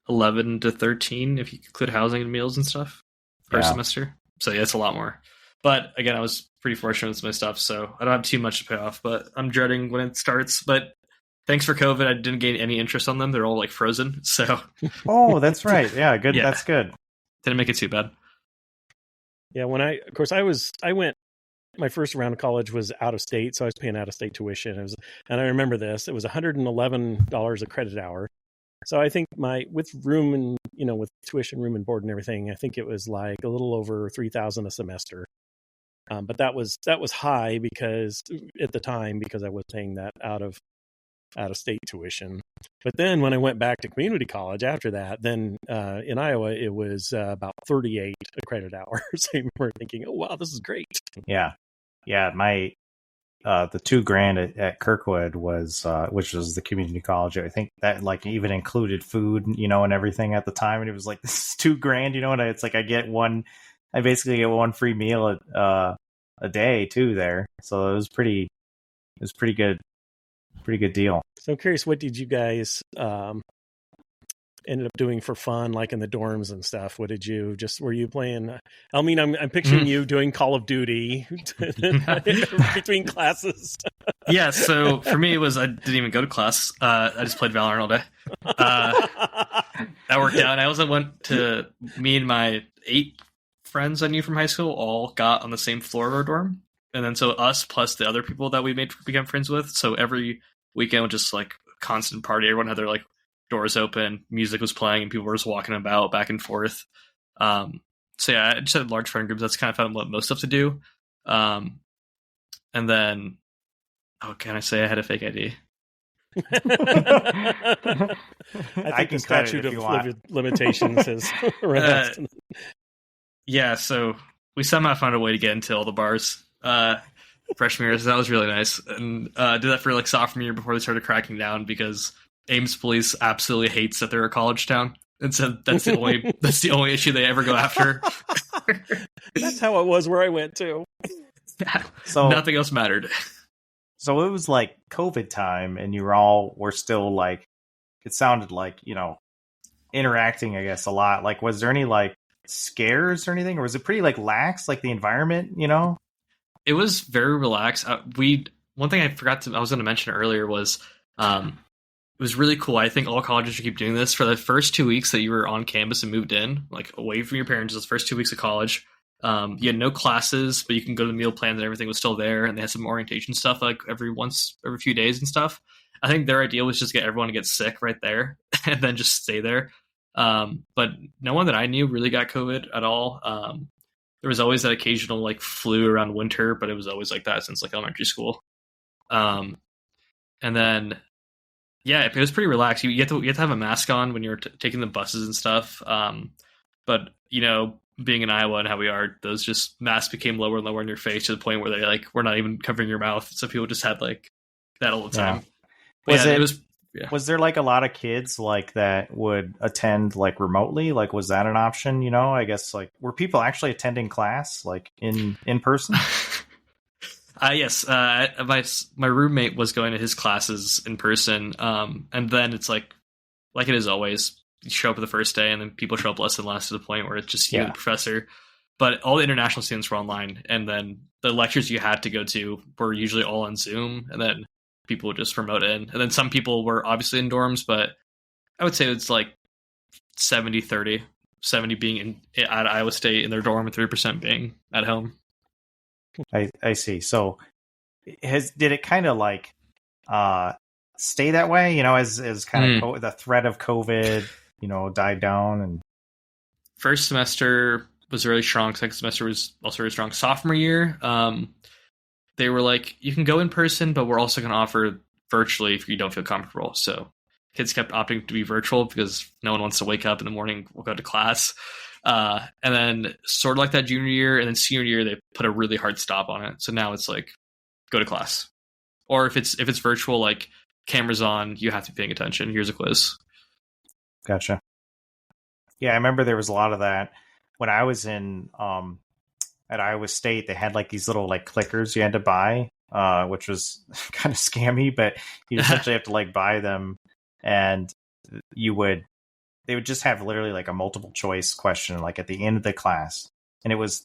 C: 11 to 13 if you include housing and meals and stuff per semester. So it's a lot more. But again, I was pretty fortunate with my stuff, so I don't have too much to pay off, but I'm dreading when it starts. But thanks for COVID, I didn't gain any interest on them. They're all like frozen. So
B: oh, that's right. Yeah, good. Yeah. That's good.
C: Didn't make it too bad.
A: Yeah, I went, my first round of college was out of state, so I was paying out of state tuition. And I remember this, it was $111 a credit hour. So I think with room and, with tuition, room and board and everything, I think it was like a little over $3,000 a semester. But that was high because at the time, because I was paying that out of state tuition. But then when I went back to community college after that, then in Iowa, it was about 38 a credit hour. So we're thinking, oh, wow, this is great.
B: Yeah. My the $2,000 at Kirkwood was which was the community college. I think that like even included food, and everything at the time. And it was like, this is $2,000, and it's like I basically get one free meal a day too there. So it was pretty good. Pretty good deal.
A: So I'm curious, what did you guys ended up doing for fun, like in the dorms and stuff? What did you were you playing? I mean, I'm picturing you doing Call of Duty between classes.
C: Yeah, so for me, it was I didn't even go to class. I just played Valorant all day. That worked out. I also went to me and my 8 friends I knew from high school all got on the same floor of our dorm. And then so us plus the other people that we became friends with. So every weekend was just like constant party. Everyone had their like doors open, music was playing, and people were just walking about back and forth. So yeah, I just had large friend groups. That's kind of found what most stuff to do. And then, can I say I had a fake ID?
A: I think the statute of limitations has run.
C: Yeah, so we somehow found a way to get into all the bars. Freshman year, so that was really nice, and did that for like sophomore year before they started cracking down because Ames police absolutely hates that they're a college town, and so that's the only issue they ever go after.
A: That's how it was where I went to.
B: So
C: nothing else mattered.
B: So it was like COVID time, and were still like, it sounded like interacting, I guess, a lot. Like, was there any like scares or anything, or was it pretty like lax, like the environment?
C: It was very relaxed. One thing I was going to mention earlier was it was really cool. I think all colleges should keep doing this. For the first 2 weeks that you were on campus and moved in, like away from your parents, those first 2 weeks of college, you had no classes, but you can go to the meal plans and everything was still there. And they had some orientation stuff like every few days and stuff. I think their idea was just get everyone to get sick right there and then just stay there. But no one that I knew really got COVID at all. There was always that occasional like flu around winter, but it was always like that since like elementary school. And then, yeah, it was pretty relaxed. You have to have a mask on when you're taking the buses and stuff. But being in Iowa and how we are, those just masks became lower and lower in your face to the point where they like we're not even covering your mouth. So people just had like that all the time.
B: Yeah.
C: Yeah.
B: Was there like a lot of kids like that would attend like remotely? Like, was that an option? I guess like were people actually attending class like in person?
C: Yes. My roommate was going to his classes in person. And then it's like it is always, you show up the first day and then people show up less and less to the point where it's just you and the professor. But all the international students were online, and then the lectures you had to go to were usually all on Zoom, and then people would just remote in. And then some people were obviously in dorms, but I would say it's like 70-30, 70 being at Iowa State in their dorm and 3% being at home.
B: I see. So did it kind of like stay that way, as kind of the threat of COVID, died down? And
C: first semester was really strong. Second semester was also really strong. Sophomore year, they were like, you can go in person, but we're also going to offer virtually if you don't feel comfortable. So kids kept opting to be virtual because no one wants to wake up in the morning, we'll go to class. And then sort of like that junior year, and then senior year, they put a really hard stop on it. So now it's like, go to class. Or if it's virtual, like cameras on, you have to be paying attention. Here's a quiz.
B: Gotcha. Yeah, I remember there was a lot of that when I was in at Iowa State. They had like these little like clickers you had to buy, which was kind of scammy, but you essentially have to like buy them, and they would just have literally like a multiple choice question like at the end of the class, and it was,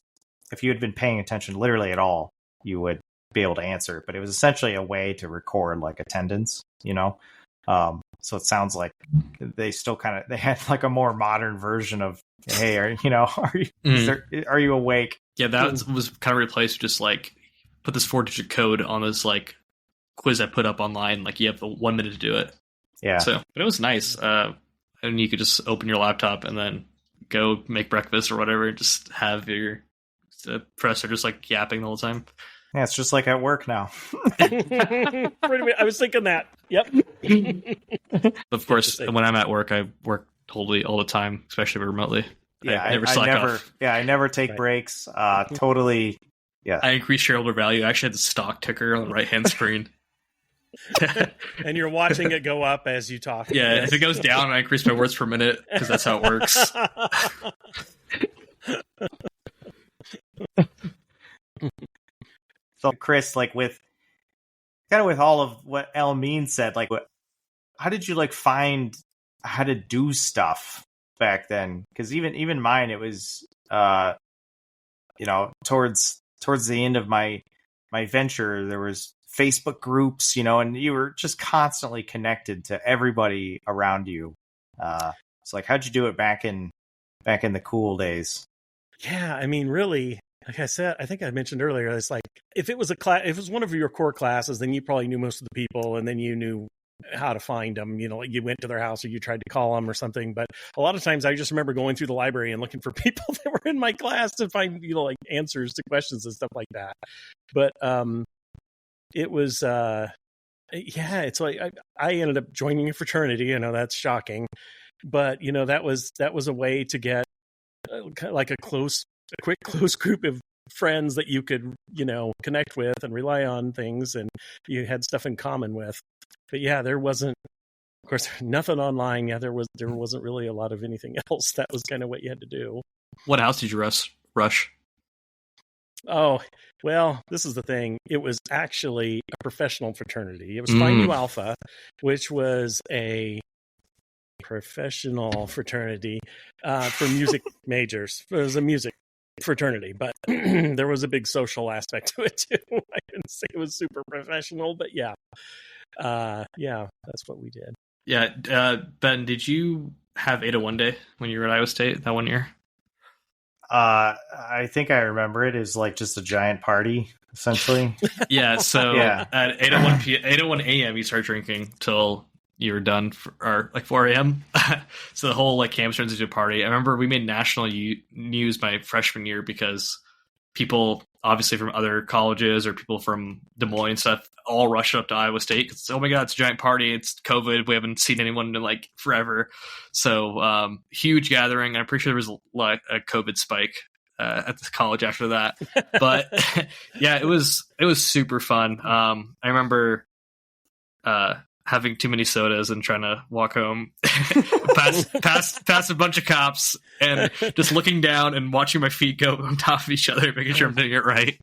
B: if you had been paying attention literally at all, you would be able to answer it. But it was essentially a way to record like attendance, so it sounds like they still they had like a more modern version of, hey, are you awake?
C: Yeah, that was kind of replaced with just like put this 4-digit code on this like quiz I put up online. Like you have 1 minute to do it.
B: Yeah.
C: So, but it was nice. And you could just open your laptop and then go make breakfast or whatever, and just have your professor just like yapping the whole time.
B: Yeah, it's just like at work now.
A: I was thinking that. Yep.
C: Of course, when I'm at work, I work totally all the time, especially remotely.
B: Yeah,
C: I never slack off.
B: Yeah, I never take breaks. Totally. Yeah.
C: I increase shareholder value. I actually had the stock ticker on the right-hand screen.
A: And you're watching it go up as you talk.
C: Yeah, if it goes down, I increase my words per minute because that's how it works.
B: So, Chris, like with all of what El Mean said, like, how did you like find how to do stuff back then? Because even mine, it was, towards the end of my venture, there was Facebook groups, and you were just constantly connected to everybody around you. So, like, how'd you do it back in the cool days?
A: Yeah, I mean, really. Like I said, I think I mentioned earlier, it's like if it was if it was one of your core classes, then you probably knew most of the people, and then you knew how to find them. Like you went to their house or you tried to call them or something. But a lot of times, I just remember going through the library and looking for people that were in my class to find like answers to questions and stuff like that. But it was it's like I ended up joining a fraternity. That's shocking, but that was a way to get like a quick close group of friends that you could connect with and rely on things, and you had stuff in common with. But yeah, there wasn't, of course, nothing online. Yeah, there wasn't really a lot of anything else. That was kind of what you had to do.
C: What house did you rush?
A: Oh, well, this is the thing. It was actually a professional fraternity. It was Phi Nu Alpha, which was a professional fraternity for music majors. It was a music fraternity, but there was a big social aspect to it too. I didn't say it was super professional, but yeah, that's what we did.
C: Yeah, Ben, did you have 801 day when you were at Iowa State that 1 year?
B: I think I remember it as like just a giant party, essentially.
C: Yeah, so at 8:01 a.m. you start drinking till you're done or like 4 a.m. So the whole like campus turns into a party. I remember we made national news my freshman year because people obviously from other colleges or people from Des Moines and stuff all rushed up to Iowa State because, oh my God, it's a giant party. It's COVID. We haven't seen anyone in like forever. So huge gathering. I'm pretty sure there was like a COVID spike at the college after that. But yeah, it was super fun. I remember having too many sodas and trying to walk home past a bunch of cops and just looking down and watching my feet go on top of each other, making sure I'm doing it right.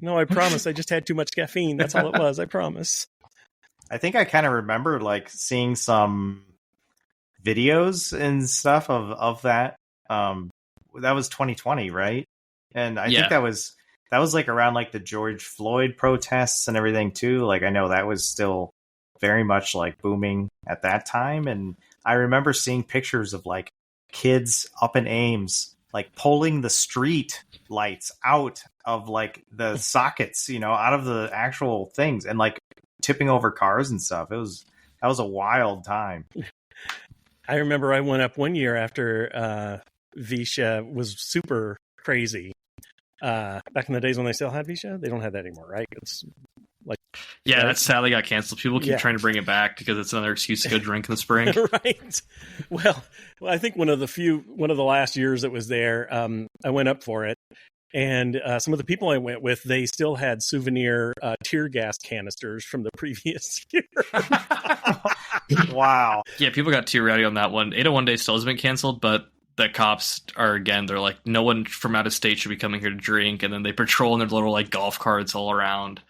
A: No, I promise. I just had too much caffeine. That's all it was. I promise.
B: I think I kind of remember like seeing some videos and stuff of that. That was 2020, right? And I think that was like around like the George Floyd protests and everything too. Like I know that was still very much like booming at that time. And I remember seeing pictures of like kids up in Ames, like pulling the street lights out of like the sockets, out of the actual things and like tipping over cars and stuff. That was a wild time.
A: I remember I went up one year after Visha was super crazy. Back in the days when they still had Visha, they don't have that anymore, right? It's like
C: that sadly got canceled. People keep trying to bring it back because it's another excuse to go drink in the spring.
A: Right. Well, I think one of the last years it was there, I went up for it, and some of the people I went with, they still had souvenir tear gas canisters from the previous year.
B: Wow.
C: Yeah, people got too rowdy on that one. 801 Day still has been canceled, but the cops are, again, they're like, no one from out of state should be coming here to drink. And then they patrol in their little like golf carts all around.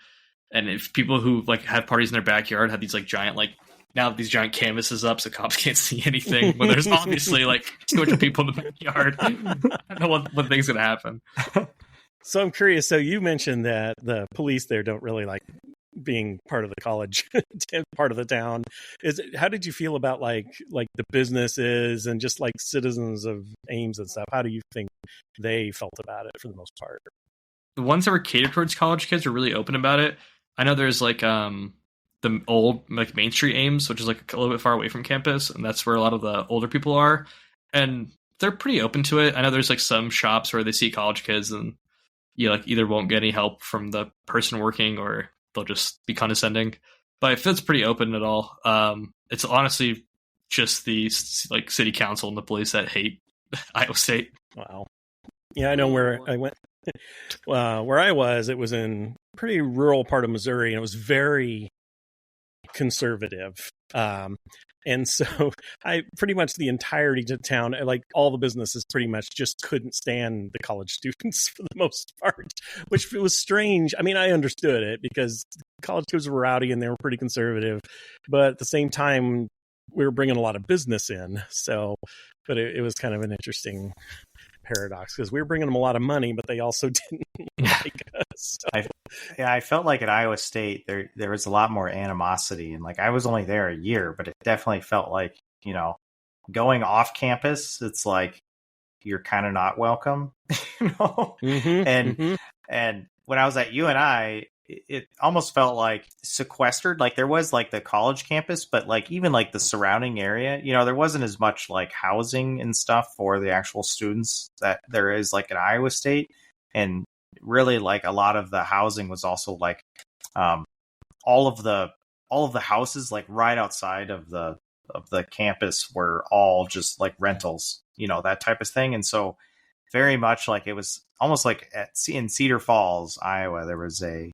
C: And if people who like have parties in their backyard have these like giant, like now these giant canvases up so cops can't see anything, when there's obviously like 200 people in the backyard. I don't know what thing's going to happen.
A: So I'm curious. So you mentioned that the police there don't really like being part of the college, part of the town. How did you feel about like the businesses and just like citizens of Ames and stuff? How do you think they felt about it for the most part?
C: The ones that were catered towards college kids were really open about it. I know there's like the old like Main Street Ames, which is like a little bit far away from campus, and that's where a lot of the older people are, and they're pretty open to it. I know there's like some shops where they see college kids and you like either won't get any help from the person working or they'll just be condescending, but it feels pretty open at all. It's honestly just the like city council and the police that hate Iowa State.
A: Wow. Yeah, I know where I went. Where I was, it was in a pretty rural part of Missouri, and it was very conservative. And so I pretty much the entirety of town, like all the businesses pretty much just couldn't stand the college students for the most part, which was strange. I mean, I understood it because college kids were rowdy and they were pretty conservative, but at the same time, we were bringing a lot of business in. So, but it was kind of an interesting paradox because we were bringing them a lot of money, but they also didn't like us. So.
B: I felt like at Iowa State there was a lot more animosity, and like I was only there a year, but it definitely felt like going off campus, it's like you're kind of not welcome,
A: Mm-hmm,
B: and when I was at UNI, it almost felt like sequestered. Like there was like the college campus, but like even like the surrounding area, there wasn't as much like housing and stuff for the actual students that there is like at Iowa State. And really like a lot of the housing was also like all of the houses like right outside of the campus were all just like rentals, that type of thing. And so very much like it was almost like in Cedar Falls, Iowa, there was a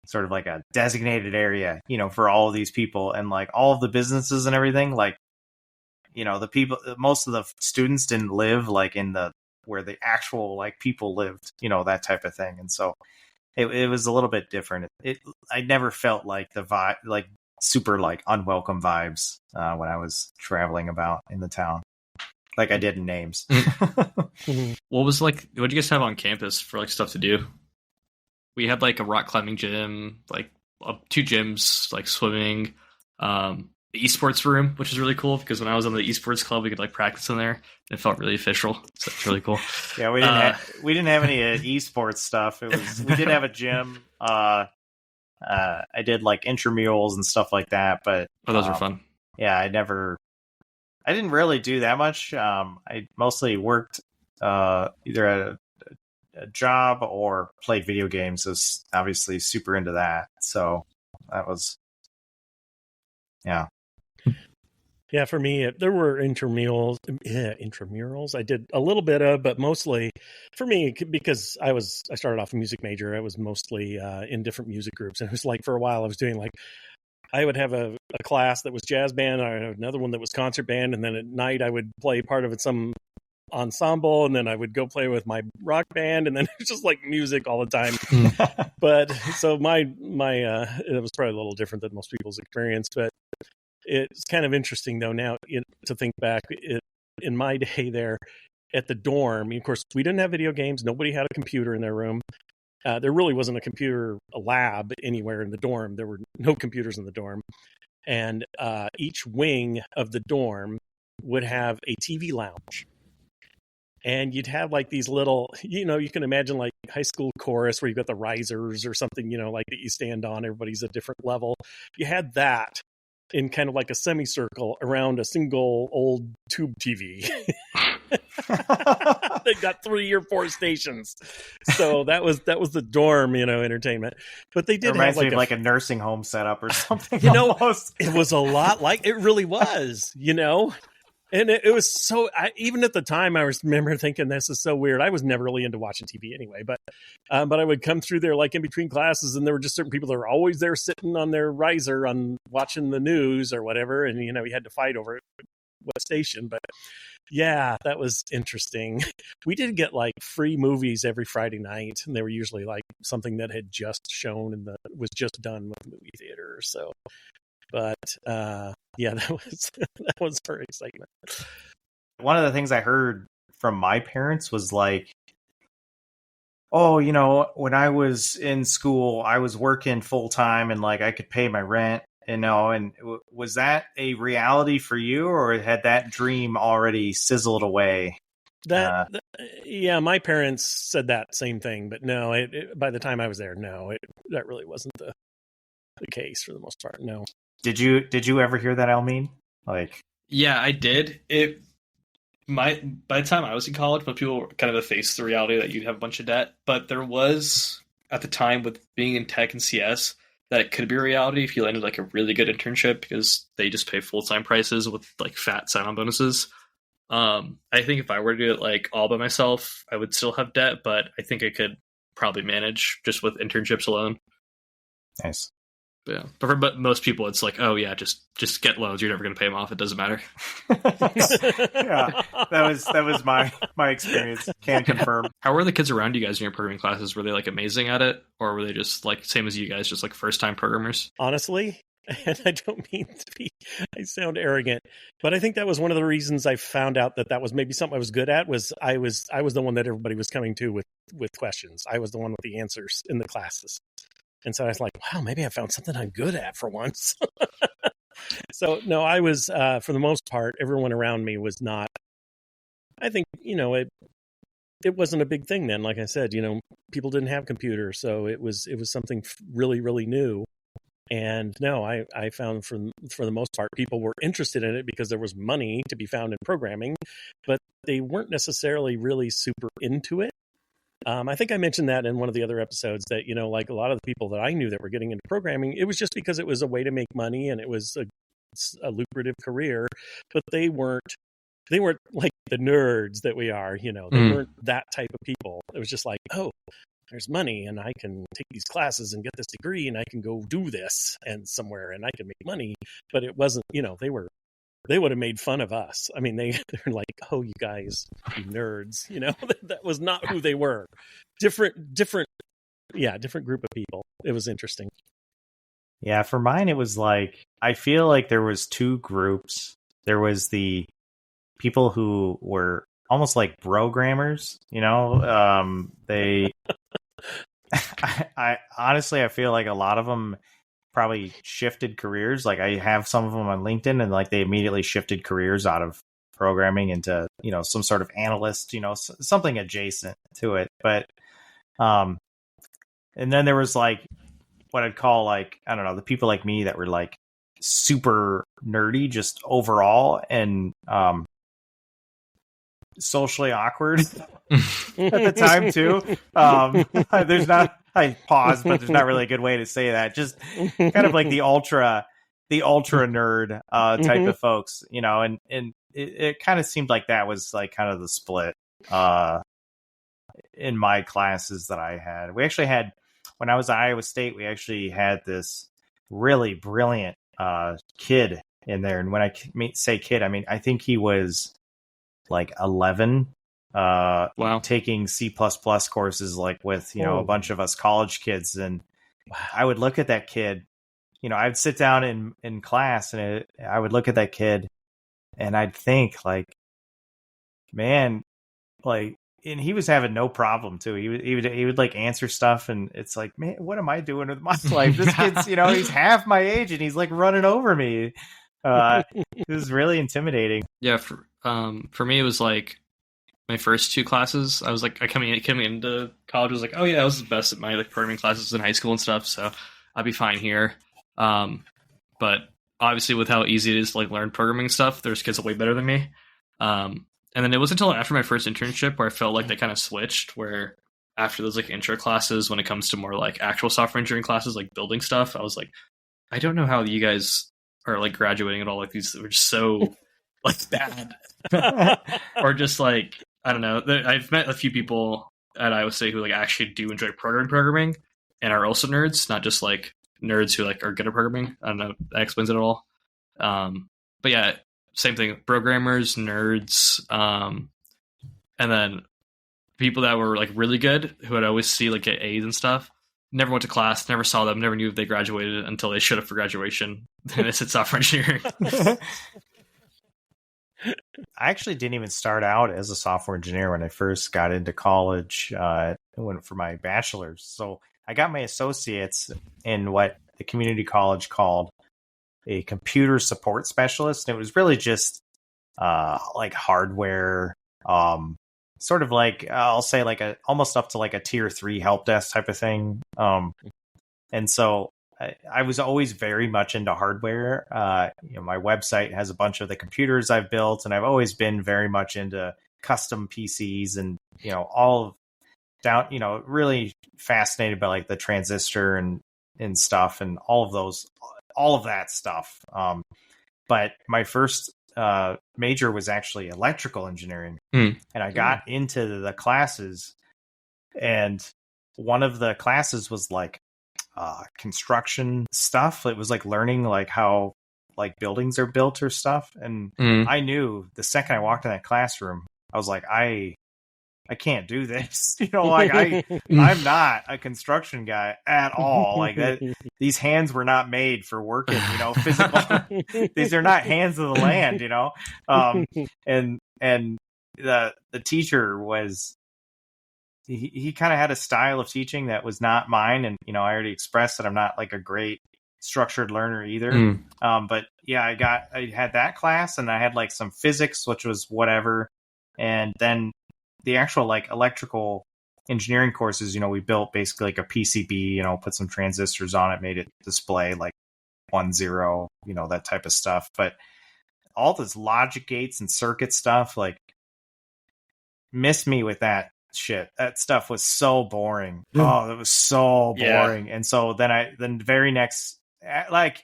B: sort of like a designated area, for all of these people, and like all of the businesses and everything, like, the people, most of the students didn't live like in where the actual like people lived, that type of thing. And so it was a little bit different. I never felt like the vibe, like super like unwelcome vibes when I was traveling about in the town, like I did in Ames.
C: What did you guys have on campus for like stuff to do? We had like a rock climbing gym, like 2 gyms, like swimming, the esports room, which is really cool because when I was on the esports club, we could like practice in there. And it felt really official. So it's really cool.
B: Yeah, we didn't have any esports stuff. We did have a gym. I did like intramurals and stuff like that, but
C: those were fun.
B: Yeah, I didn't really do that much. I mostly worked either at a job or played video games, was obviously super into that. So that was, yeah.
A: Yeah, for me, there were intramurals. Yeah, intramurals. I did a little bit of, but mostly for me, because I started off a music major. I was mostly in different music groups, and it was like for a while I was doing like I would have a class that was jazz band, I had another one that was concert band, and then at night I would play part of it some ensemble, and then I would go play with my rock band, and then it was just like music all the time. But so my it was probably a little different than most people's experience, but it's kind of interesting though now to think back. In my day there at the dorm, of course we didn't have video games, nobody had a computer in their room. There really wasn't a lab anywhere in the dorm. There were no computers in the dorm. And each wing of the dorm would have a TV lounge. And you'd have like these little, you can imagine like high school chorus where you've got the risers or something, like that you stand on. Everybody's a different level. You had that in kind of like a semicircle around a single old tube TV. They got 3 or 4 stations, so that was the dorm, entertainment. But they did have
B: like a nursing home setup or something.
A: It was a lot like it really was, and it was so. Even at the time, I remember thinking this is so weird. I was never really into watching TV anyway, but I would come through there like in between classes, and there were just certain people that were always there sitting on their riser on watching the news or whatever, and you had to fight over what station, but. Yeah, that was interesting. We did get like free movies every Friday night, and they were usually like something that had just shown and was just done with the movie theater. So, but yeah, that was her excitement.
B: One of the things I heard from my parents was like, oh, when I was in school, I was working full time and like I could pay my rent. And was that a reality for you, or had that dream already sizzled away?
A: Yeah, my parents said that same thing, but no, by the time I was there, no, that really wasn't the case for the most part. No.
B: Did you ever hear that, Elmine? Like,
C: yeah, I did. By the time I was in college, most people kind of faced the reality that you'd have a bunch of debt, but there was at the time with being in tech and CS. That it could be a reality if you landed like a really good internship because they just pay full-time prices with like fat sign-on bonuses. I think if I were to do it like all by myself, I would still have debt, but I think I could probably manage just with internships alone.
B: Nice.
C: Yeah, but most people, it's like, oh yeah, just get loans. You're never going to pay them off. It doesn't matter.
B: Yeah, that was my experience. Can confirm.
C: How were the kids around you guys in your programming classes? Were they like amazing at it, or were they just like same as you guys, just like first time programmers?
A: Honestly, and I don't mean to be, I sound arrogant, but I think that was one of the reasons I found out that was maybe something I was good at. Was I was the one that everybody was coming to with questions. I was the one with the answers in the classes. And so I was like, wow, maybe I found something I'm good at for once. So, no, I was, for the most part, everyone around me was not, I think, it wasn't a big thing then. Like I said, people didn't have computers. So it was something really, really new. And no, I found for the most part, people were interested in it because there was money to be found in programming, but they weren't necessarily really super into it. I think I mentioned that in one of the other episodes that, like a lot of the people that I knew that were getting into programming, it was just because it was a way to make money and it was a lucrative career, but they weren't like the nerds that we are, they weren't that type of people. It was just like, oh, there's money and I can take these classes and get this degree and I can go do this and somewhere and I can make money. But it wasn't, they would have made fun of us. I mean, they're like, oh, you guys, you nerds, that was not who they were. Different group of people. It was interesting.
B: Yeah, for mine, it was like, I feel like there was 2 groups. There was the people who were almost like programmers, they, I honestly, I feel like a lot of them probably shifted careers. Like I have some of them on LinkedIn and like they immediately shifted careers out of programming into, some sort of analyst, something adjacent to it. But, and then there was like what I'd call like, I don't know, the people like me that were like super nerdy just overall. And, socially awkward at the time too. There's not, I pause, but there's not really a good way to say that. Just kind of like the ultra nerd type of folks, you know, and it kind of seemed like that was like kind of the split in my classes that I had. We actually had, when I was at Iowa State, we actually had this really brilliant kid in there. And when I say kid, I mean, I think he was like 11,
C: Wow.
B: taking C++ courses, like with, you know, a bunch of us college kids. And I would look at that kid, you know, I'd sit down in class and I would look at that kid and I'd think like, man, like, and he was having no problem too. He would like answer stuff, and it's like, man, what am I doing with my life? This kid's, you know, he's half my age, and he's like running over me. It was really intimidating.
C: Yeah, for me, it was like my first two classes. I was like, coming into college, was like, oh yeah, I was the best at my like programming classes in high school and stuff, so I'll be fine here. But obviously, with how easy it is to like learn programming stuff, there's kids way better than me. And then it wasn't until after my first internship where I felt like they kind of switched, where after those like intro classes, when it comes to more like actual software engineering classes, like building stuff, I was like, I don't know how you guys are like graduating at all. Like these were just so like bad. Or just like, I don't know. I've met a few people at Iowa State who like actually do enjoy programming and are also nerds, not just like nerds who like are good at programming. I don't know. That explains it all. But yeah, same thing, programmers, nerds, and then people that were like really good who I'd always see like get A's and stuff. Never went to class, never saw them, never knew if they graduated until they showed up for graduation. And they said software engineering.
B: I actually didn't even start out as a software engineer when I first got into college. I went for my bachelor's. So I got my associates in what the community college called a computer support specialist. And it was really just like hardware, sort of like, I'll say like almost up to like a tier 3 help desk type of thing. And so I was always very much into hardware. You know, my website has a bunch of the computers I've built, and I've always been very much into custom PCs and, you know, all down, you know, really fascinated by like the transistor and stuff and all of that stuff. But my first major was actually electrical engineering. And I got into the classes, and one of the classes was like construction stuff. It was like learning like how like buildings are built or stuff. And I knew the second I walked in that classroom, I was like, I can't do this. You know, like I'm not a construction guy at all. Like that, these hands were not made for working, you know, physical. These are not hands of the land, you know? And the teacher was, he kind of had a style of teaching that was not mine. And, you know, I already expressed that I'm not like a great structured learner either. But yeah, I had that class, and I had like some physics, which was whatever. And then the actual like electrical engineering courses, you know, we built basically like a PCB, you know, put some transistors on it, made it display like 1-0, you know, that type of stuff. But all this logic gates and circuit stuff, like, missed me with that shit. That stuff was so boring. Oh, that was so boring. Yeah. And so then the very next, like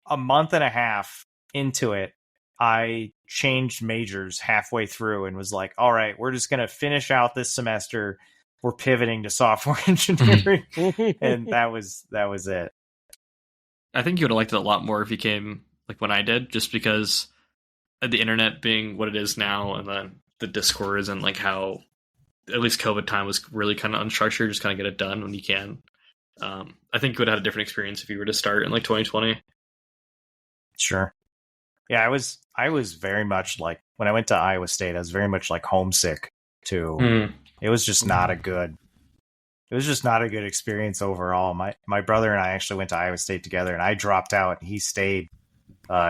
B: a month and a half into it, I changed majors halfway through and was like, all right, we're just going to finish out this semester. We're pivoting to software engineering. And that was it.
C: I think you would have liked it a lot more if you came like when I did, just because of the internet being what it is now, and then the Discords, and like how at least COVID time was really kind of unstructured, just kind of get it done when you can. I think you would have had a different experience if you were to start in like 2020.
B: Sure. Yeah, I was very much like, when I went to Iowa State, I was very much like homesick too. It was just not a good experience overall. My brother and I actually went to Iowa State together, and I dropped out and he stayed.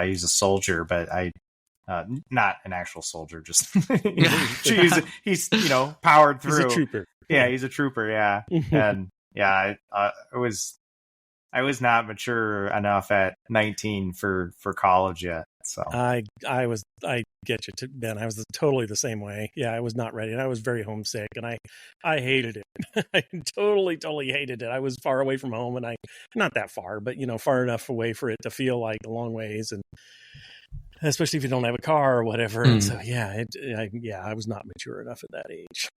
B: He's a soldier, but not an actual soldier, just he's you know, powered through.
A: He's a trooper.
B: Yeah, he's a trooper. Yeah. And yeah, it was I was not mature enough at 19 for college yet. So
A: I get you, Ben. I was totally the same way. Yeah, I was not ready, and I was very homesick, and I hated it. I totally hated it. I was far away from home, and not that far, but far enough away for it to feel like a long ways, and especially if you don't have a car or whatever. And so I was not mature enough at that age.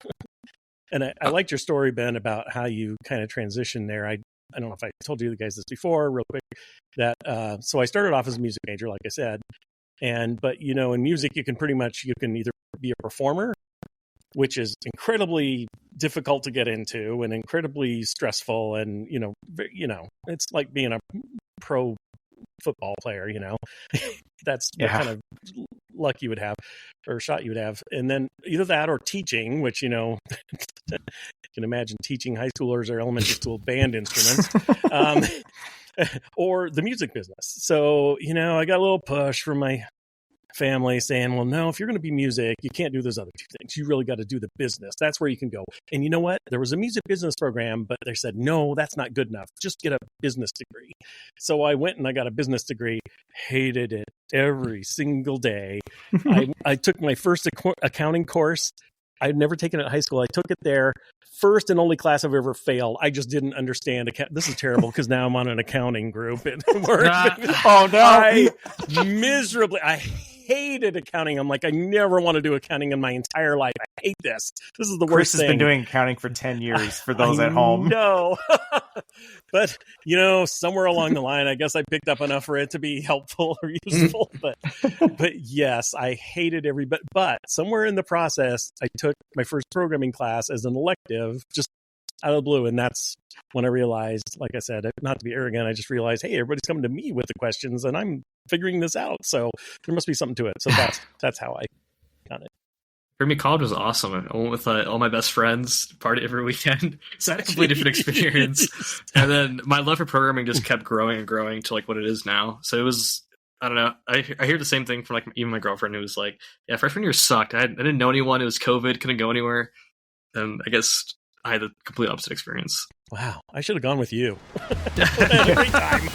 A: And I liked your story, Ben, about how you kind of transitioned there. I don't know if I told you guys this before, real quick, that so I started off as a music major, like I said, but in music you can either be a performer, which is incredibly difficult to get into and incredibly stressful, and it's like being a pro football player. That's the kind of luck you would have or shot you would have. And then either that or teaching, which you can imagine teaching high schoolers or elementary school band instruments, or the music business. So I got a little push from my family saying, well, no, if you're going to be music, you can't do those other two things. You really got to do the business. That's where you can go. And you know what? There was a music business program, but they said, no, that's not good enough. Just get a business degree. So I went and I got a business degree, hated it every single day. I took my first accounting course. I'd never taken it in high school. I took it there. First and only class I've ever failed. I just didn't understand. This is terrible because now I'm on an accounting group at work.
B: Oh, no.
A: I hated accounting. I'm like, I never want to do accounting in my entire life. I hate this. This is the worst thing.
B: Chris has been doing accounting for 10 years for those at home.
A: No. But, somewhere along the line, I guess I picked up enough for it to be helpful or useful. But yes, I hated but somewhere in the process, I took my first programming class as an elective, just out of the blue. And that's when I realized, like I said, not to be arrogant, I just realized, hey, everybody's coming to me with the questions and I'm figuring this out. So there must be something to it. So that's how I got it.
C: For me, college was awesome. I went with all my best friends, party every weekend. So I had a completely different experience. And then my love for programming just kept growing and growing to like what it is now. So it was, I don't know. I hear the same thing from like even my girlfriend who was like, yeah, freshman year sucked. I didn't know anyone. It was COVID, couldn't go anywhere. And I guess I had the complete opposite experience.
A: Wow. I should have gone with you. Every time.